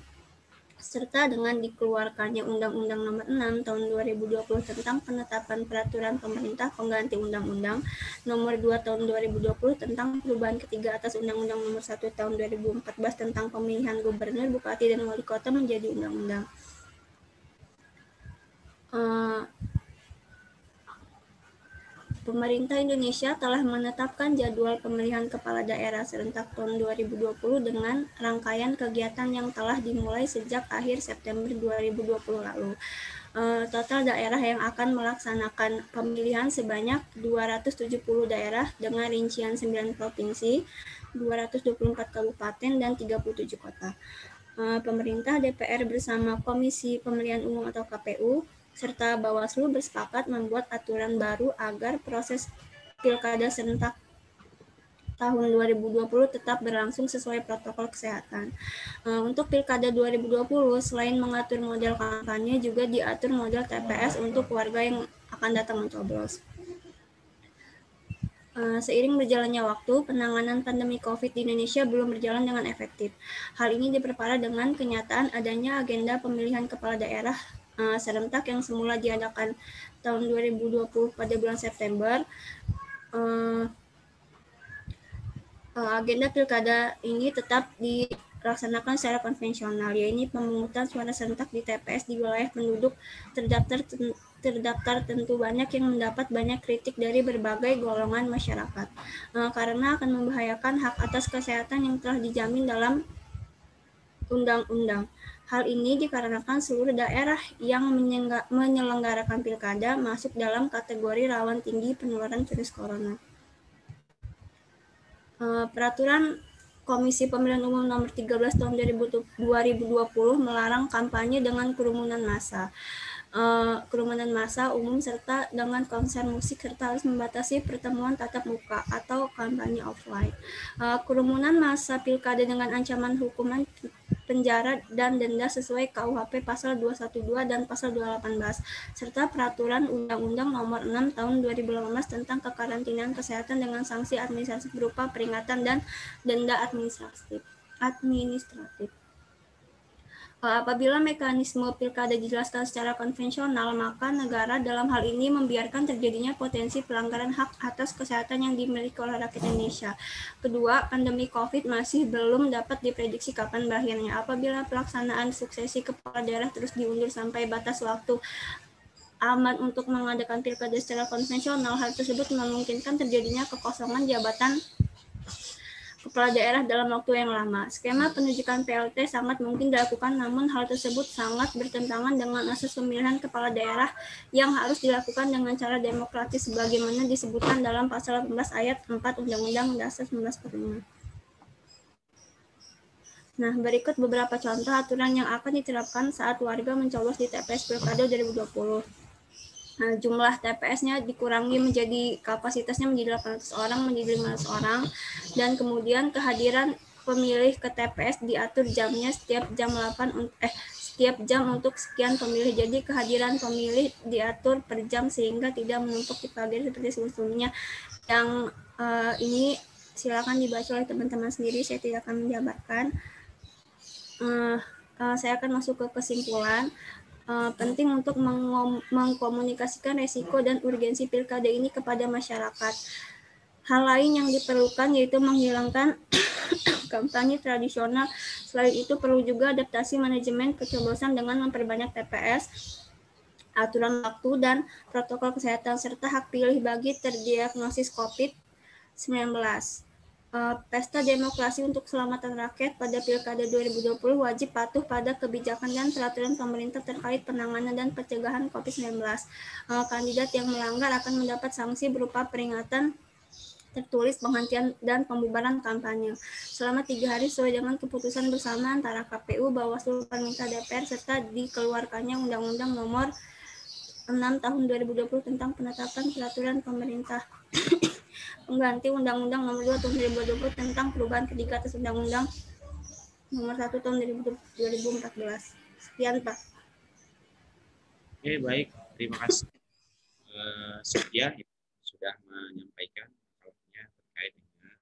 Speaker 10: serta dengan dikeluarkannya Undang-Undang Nomor 6 Tahun 2020 tentang penetapan peraturan pemerintah pengganti Undang-Undang Nomor 2 Tahun 2020 tentang perubahan ketiga atas Undang-Undang Nomor 1 Tahun 2014 tentang pemilihan gubernur, bupati, dan wali kota menjadi undang-undang. Pemerintah Indonesia telah menetapkan jadwal pemilihan kepala daerah serentak tahun 2020 dengan rangkaian kegiatan yang telah dimulai sejak akhir September 2020 lalu. Total daerah yang akan melaksanakan pemilihan sebanyak 270 daerah dengan rincian 9 provinsi, 224 kabupaten, dan 37 kota. Pemerintah, DPR bersama Komisi Pemilihan Umum atau KPU, serta Bawaslu bersepakat membuat aturan baru agar proses pilkada serentak tahun 2020 tetap berlangsung sesuai protokol kesehatan. Untuk pilkada 2020, selain mengatur model kampanye, juga diatur model TPS untuk warga yang akan datang mencoblos. Seiring berjalannya waktu, penanganan pandemi COVID di Indonesia belum berjalan dengan efektif. Hal ini diperparah dengan kenyataan adanya agenda pemilihan kepala daerah serentak yang semula diadakan tahun 2020 pada bulan September. Agenda pilkada ini tetap dilaksanakan secara konvensional, yaitu pemungutan suara serentak di TPS di wilayah penduduk terdaftar tentu banyak yang mendapat banyak kritik dari berbagai golongan masyarakat karena akan membahayakan hak atas kesehatan yang telah dijamin dalam undang-undang. Hal ini dikarenakan seluruh daerah yang menyelenggarakan pilkada masuk dalam kategori rawan tinggi penularan virus corona. Peraturan Komisi Pemilihan Umum Nomor 13 Tahun 2020 melarang kampanye dengan kerumunan massa. Umum serta dengan konser musik serta harus membatasi pertemuan tatap muka atau kampanye offline. Kerumunan massa pilkada dengan ancaman hukuman penjara dan denda sesuai KUHP pasal 212 dan pasal 218 serta peraturan Undang-Undang Nomor 6 Tahun 2018 tentang kekarantinaan kesehatan dengan sanksi administratif berupa peringatan dan denda administratif. Apabila mekanisme pilkada dijelaskan secara konvensional, maka negara dalam hal ini membiarkan terjadinya potensi pelanggaran hak atas kesehatan yang dimiliki oleh rakyat Indonesia. Kedua, pandemi COVID masih belum dapat diprediksi kapan berakhirnya. Apabila pelaksanaan suksesi kepala daerah terus diundur sampai batas waktu aman untuk mengadakan pilkada secara konvensional, hal tersebut memungkinkan terjadinya kekosongan jabatan kepala daerah dalam waktu yang lama. Skema penunjukan PLT sangat mungkin dilakukan, namun hal tersebut sangat bertentangan dengan asas pemilihan kepala daerah yang harus dilakukan dengan cara demokratis sebagaimana disebutkan dalam pasal 18 ayat 4 Undang-Undang Dasar 1945. Nah, berikut beberapa contoh aturan yang akan diterapkan saat warga mencoblos di TPS Pilkada 2020. Nah, jumlah TPS-nya dikurangi menjadi kapasitasnya menjadi 800 orang menjadi 500 orang, dan kemudian kehadiran pemilih ke TPS diatur jamnya setiap jam untuk sekian pemilih. Jadi kehadiran pemilih diatur per jam sehingga tidak menumpuk di pagi seperti sebelumnya. Yang ini silakan dibaca oleh teman-teman sendiri, saya tidak akan menjabarkan. Saya akan masuk ke kesimpulan. Penting untuk mengkomunikasikan resiko dan urgensi pilkada ini kepada masyarakat. Hal lain yang diperlukan yaitu menghilangkan kampanye tradisional. Selain itu perlu juga adaptasi manajemen pencoblosan dengan memperbanyak TPS, aturan waktu dan protokol kesehatan, serta hak pilih bagi terdiagnosis COVID-19. Pesta demokrasi untuk keselamatan rakyat pada Pilkada 2020 wajib patuh pada kebijakan dan peraturan pemerintah terkait penanganan dan pencegahan COVID-19. Kandidat yang melanggar akan mendapat sanksi berupa peringatan tertulis, penghentian, dan pembubaran kampanye selama 3 hari sesuai dengan keputusan bersama antara KPU, Bawaslu, pemerintah, DPR, serta dikeluarkannya Undang-Undang Nomor 6 tahun 2020 tentang penetapan peraturan pemerintah pengganti Undang-Undang Nomor 2 Tahun 2020 tentang perubahan ketiga atas Undang-Undang Nomor 1 Tahun 2014. Sekian, Pak.
Speaker 1: Oke, baik. Terima kasih Sofia sudah menyampaikan masalahnya terkait dengan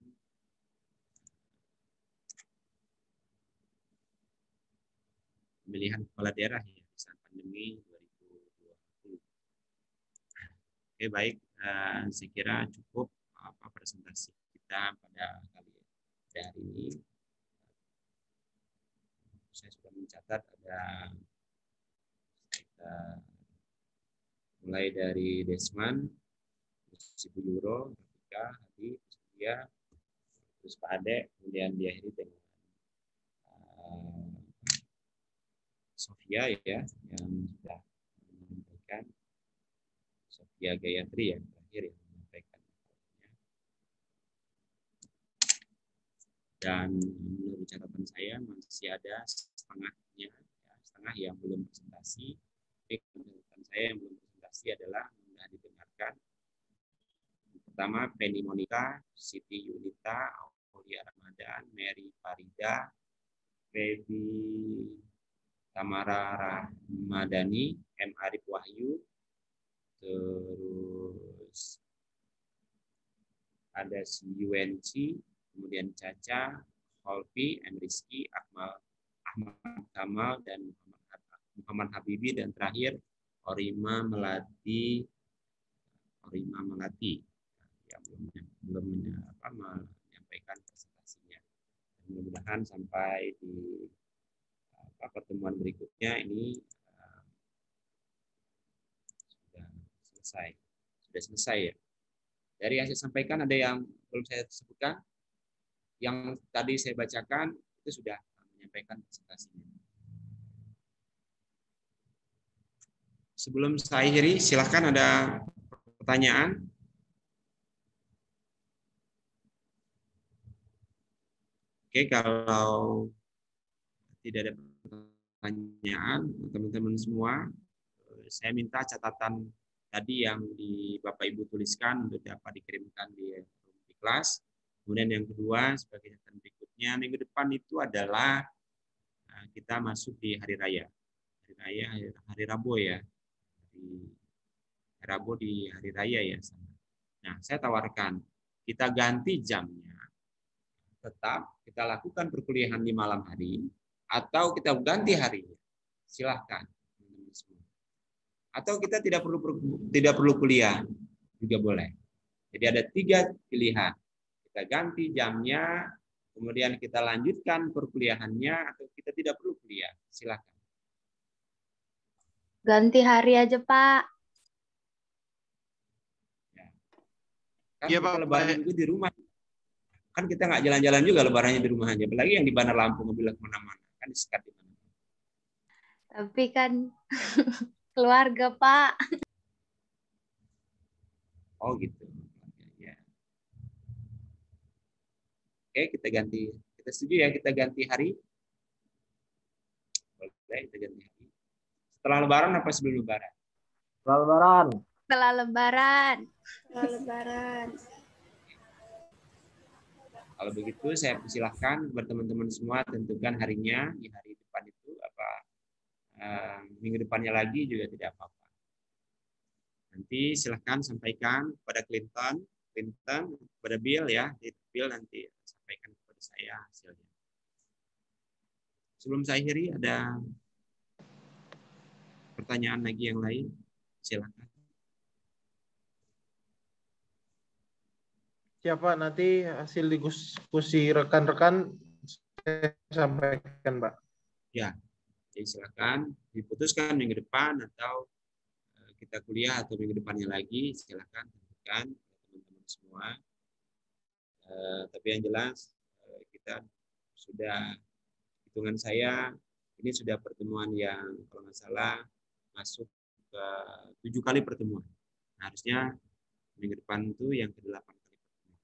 Speaker 1: pemilihan kepala daerah ya saat pandemi 2020. Oke, baik. Saya kira cukup presentasi kita pada hari ini. Saya sudah mencatat ada kita mulai dari Desman, Ibu Euro, Rafika, Hadi, Sofia, terus Pak Ade, kemudian diakhiri dengan Sofia ya yang sudah menyampaikan, Sofia Gayatri yang terakhir yang menyampaikan. Dan menurut catatan saya masih ada setengahnya, ya, setengah yang belum presentasi. Catatan saya yang belum presentasi adalah mudah didengarkan. Pertama, Penny Monica, Siti Yunita, Aulia Ramadan, Mary Farida, Baby Tamara Rahmadani, M. Arif Wahyu, terus ada si UNC, kemudian Caca, Holpi, M. Rizky, Ahmad Kamal, dan Muhammad Habibi, dan terakhir Orima Melati yang belum menyampaikan presentasinya. Mudah-mudahan sampai di pertemuan berikutnya ini sudah selesai ya. Dari yang saya sampaikan ada yang belum saya sebutkan, yang tadi saya bacakan itu sudah menyampaikan presentasinya. Sebelum saya akhiri, silahkan ada pertanyaan. Oke, kalau tidak ada pertanyaan, teman-teman semua, saya minta catatan tadi yang di Bapak Ibu tuliskan untuk dapat dikirimkan di kelas. Kemudian yang kedua, sebagai catatan berikutnya, minggu depan itu adalah kita masuk di hari raya. Hari Rabu ya. Rabu di hari raya ya. Nah, saya tawarkan kita ganti jamnya. Tetap kita lakukan perkuliahan di malam hari atau kita ganti hari. Silahkan. Atau kita tidak perlu kuliah juga boleh. Jadi ada 3 pilihan. Kita ganti jamnya, kemudian kita lanjutkan perkuliahannya, atau kita tidak perlu kuliah. Silahkan.
Speaker 11: Ganti hari aja, Pak.
Speaker 1: Ya. Kan ya, kita lebaran juga di rumah. Kan kita nggak jalan-jalan juga lebarannya di rumah aja. Apalagi yang di Bandar Lampung, mobil kemana-mana. Kan disekat di mana.
Speaker 11: Tapi kan keluarga, Pak.
Speaker 1: Oh gitu. Ya. Oke, kita ganti. Kita setuju ya, kita ganti hari. Boleh, kita ganti hari. Setelah lebaran apa sebelum lebaran?
Speaker 2: Setelah lebaran.
Speaker 11: Setelah lebaran.
Speaker 10: Setelah lebaran.
Speaker 1: Kalau begitu saya persilahkan buat teman-teman semua tentukan harinya di hari depan itu apa minggu depannya lagi juga tidak apa-apa. Nanti silahkan sampaikan kepada Clinton, kepada Bill ya, Bill nanti sampaikan kepada saya hasilnya. Sebelum saya akhiri ada pertanyaan lagi yang lain, silakan.
Speaker 4: Siapa nanti hasil diskusi rekan-rekan saya sampaikan, Pak.
Speaker 1: Ya, jadi silakan diputuskan minggu depan atau kita kuliah atau minggu depannya lagi, silakan tentukan teman-teman semua. Tapi yang jelas kita sudah, hitungan saya ini sudah pertemuan yang kalau nggak salah masuk ke 7 kali pertemuan. Nah, harusnya minggu depan itu yang ke-8 kali pertemuan.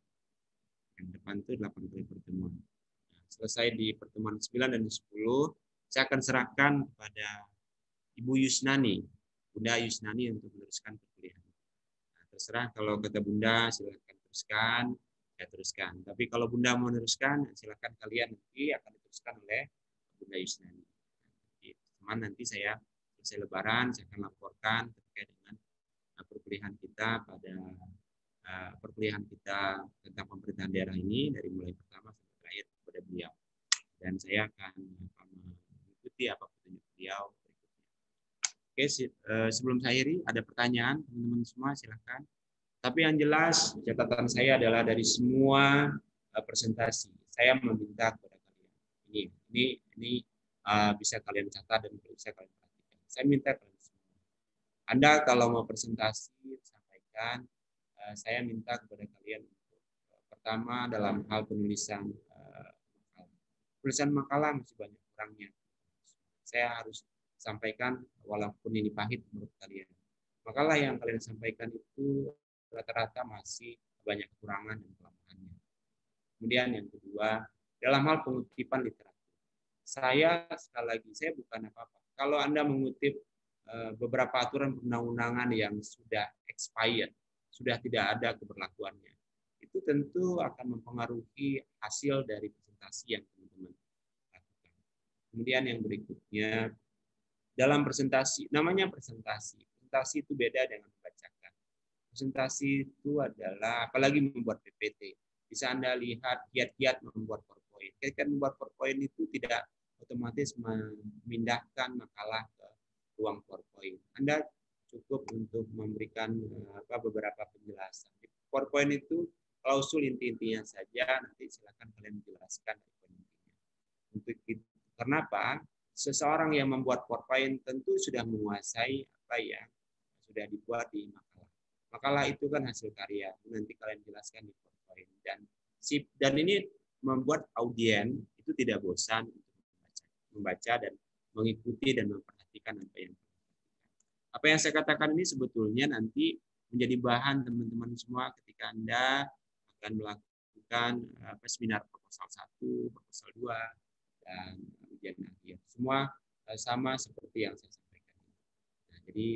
Speaker 1: Yang depan itu 8 kali pertemuan. Nah, selesai di pertemuan 9 dan 10, saya akan serahkan kepada Ibu Yusnani. Bunda Yusnani untuk meneruskan perkuliahan. Nah, terserah kalau kata Bunda silakan teruskan, ya teruskan. Tapi kalau Bunda mau meneruskan, silakan kalian nanti akan diteruskan oleh Bunda Yusnani. Teman nanti saya selesai Lebaran, saya akan laporkan terkait dengan perkuliahan kita pada perkuliahan kita tentang pemerintahan daerah ini dari mulai pertama sampai terakhir kepada beliau. Dan saya akan mengikuti apa petunjuk beliau berikutnya. Oke, sebelum saya akhiri, ada pertanyaan teman-teman semua, silakan. Tapi yang jelas catatan saya adalah dari semua presentasi, saya meminta kepada kalian ini bisa kalian catat dan bisa kalian perhatikan. Saya minta kalian semua. Anda kalau mau presentasi sampaikan, saya minta kepada kalian untuk pertama dalam hal penulisan makalah masih banyak kurangnya. Saya harus sampaikan walaupun ini pahit menurut kalian. Makalah yang kalian sampaikan itu rata-rata masih banyak kekurangan dan kelemahannya. Kemudian yang kedua, dalam hal pengutipan literatur. Saya sekali lagi, saya bukan apa-apa. Kalau Anda mengutip beberapa aturan perundang-undangan yang sudah expired, sudah tidak ada keberlakuannya, itu tentu akan mempengaruhi hasil dari presentasi yang teman-teman lakukan. Kemudian yang berikutnya, dalam presentasi, namanya presentasi itu beda dengan membacakan. Presentasi itu adalah, apalagi membuat PPT, bisa Anda lihat kiat-kiat membuat PowerPoint. Kiat-kiat membuat PowerPoint itu tidak otomatis memindahkan makalah ke ruang PowerPoint. Anda cukup untuk memberikan beberapa penjelasan. Di PowerPoint itu klausul inti-intinya saja, nanti silakan kalian menjelaskan intinya. Untuk itu, kenapa? Seseorang yang membuat PowerPoint tentu sudah menguasai apa yang sudah dibuat di makalah. Makalah itu kan hasil karya, nanti kalian jelaskan di PowerPoint. Dan ini membuat audien itu tidak bosan untuk membaca dan mengikuti dan memperhatikan apa yang saya katakan ini sebetulnya nanti menjadi bahan teman-teman semua ketika Anda akan melakukan seminar proposal 1, proposal 2, dan ujian akhir. Semua sama seperti yang saya sampaikan. Nah, jadi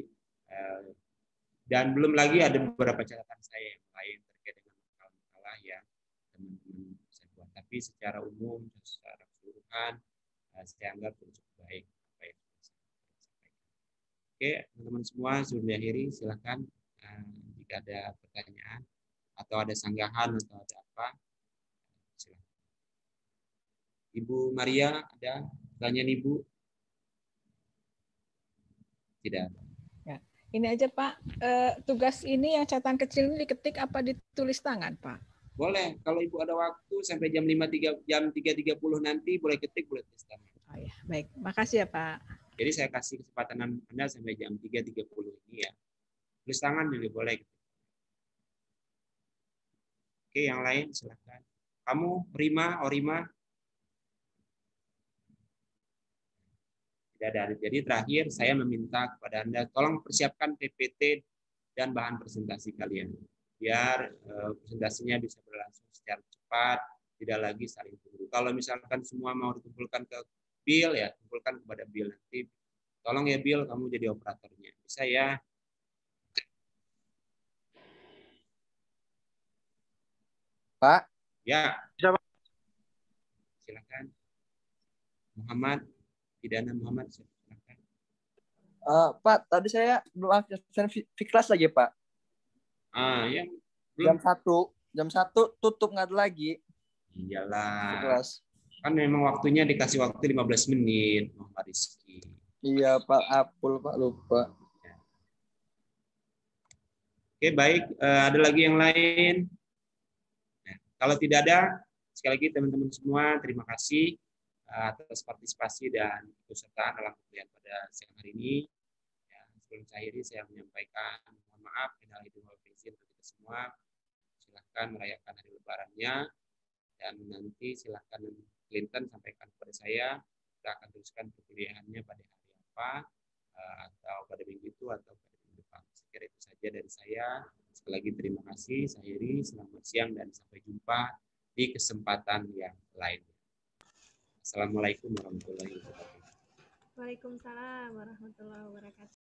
Speaker 1: dan belum lagi ada beberapa catatan saya yang lain terkait dengan makalah-makalah yang teman-teman bisa buat. Tapi secara umum, secara keseluruhan, saya anggap cukup baik apa yang saya sampaikan. Oke, teman-teman semua, sebelum diakhiri, silakan jika ada pertanyaan atau ada sanggahan atau ada apa, silakan. Ibu Maria, ada pertanyaan Ibu? Tidak ada.
Speaker 12: Ya. Ini aja Pak, tugas ini yang catatan kecil ini diketik apa ditulis tangan Pak?
Speaker 1: Boleh, kalau Ibu ada waktu sampai jam 3.30 nanti boleh ketik, boleh tulis tangan.
Speaker 12: Oh ya, baik. Makasih ya Pak.
Speaker 1: Jadi saya kasih kesempatan Anda sampai jam 3.30 ini ya. Tulis tangan juga boleh. Oke, yang lain silakan. Kamu, Orima? Tidak ada. Jadi terakhir saya meminta kepada Anda, tolong persiapkan PPT dan bahan presentasi kalian. Biar presentasinya bisa berlangsung secara cepat, tidak lagi saling tunggu. Kalau misalkan semua mau dikumpulkan ke Bill, ya kumpulkan kepada Bill nanti. Tolong ya Bill, kamu jadi operatornya. Bisa ya?
Speaker 13: Pak?
Speaker 1: Ya. Silakan. Muhammad, Pidana Muhammad, silakan.
Speaker 13: Pak, tadi saya belum aktifkan Fiklas lagi, Pak.
Speaker 1: Ya.
Speaker 13: Jam 1 tutup nggak ada lagi.
Speaker 1: Iyalah.
Speaker 13: Fiklas.
Speaker 1: Kan memang waktunya dikasih waktu 15 menit, Muhammad Rizky.
Speaker 13: Iya, Pak. Apul, Pak. Lupa.
Speaker 1: Oke, baik. Ada lagi yang lain? Nah, kalau tidak ada, sekali lagi teman-teman semua, terima kasih atas partisipasi dan keikutsertaan dalam kuliah pada siang hari ini. Ya, sebelum saya akhiri, saya menyampaikan mohon maaf, minal aidin wal faizin untuk kita semua. Silahkan merayakan hari Lebarannya, dan nanti silahkan Clinton sampaikan kepada saya, kita akan teruskan perkuliahannya pada hari apa, atau pada minggu itu, atau pada minggu depan. Sekira itu saja dari saya. Sekali lagi terima kasih, saya akhiri, selamat siang, dan sampai jumpa di kesempatan yang lain. Assalamualaikum warahmatullahi wabarakatuh.
Speaker 5: Waalaikumsalam warahmatullahi wabarakatuh.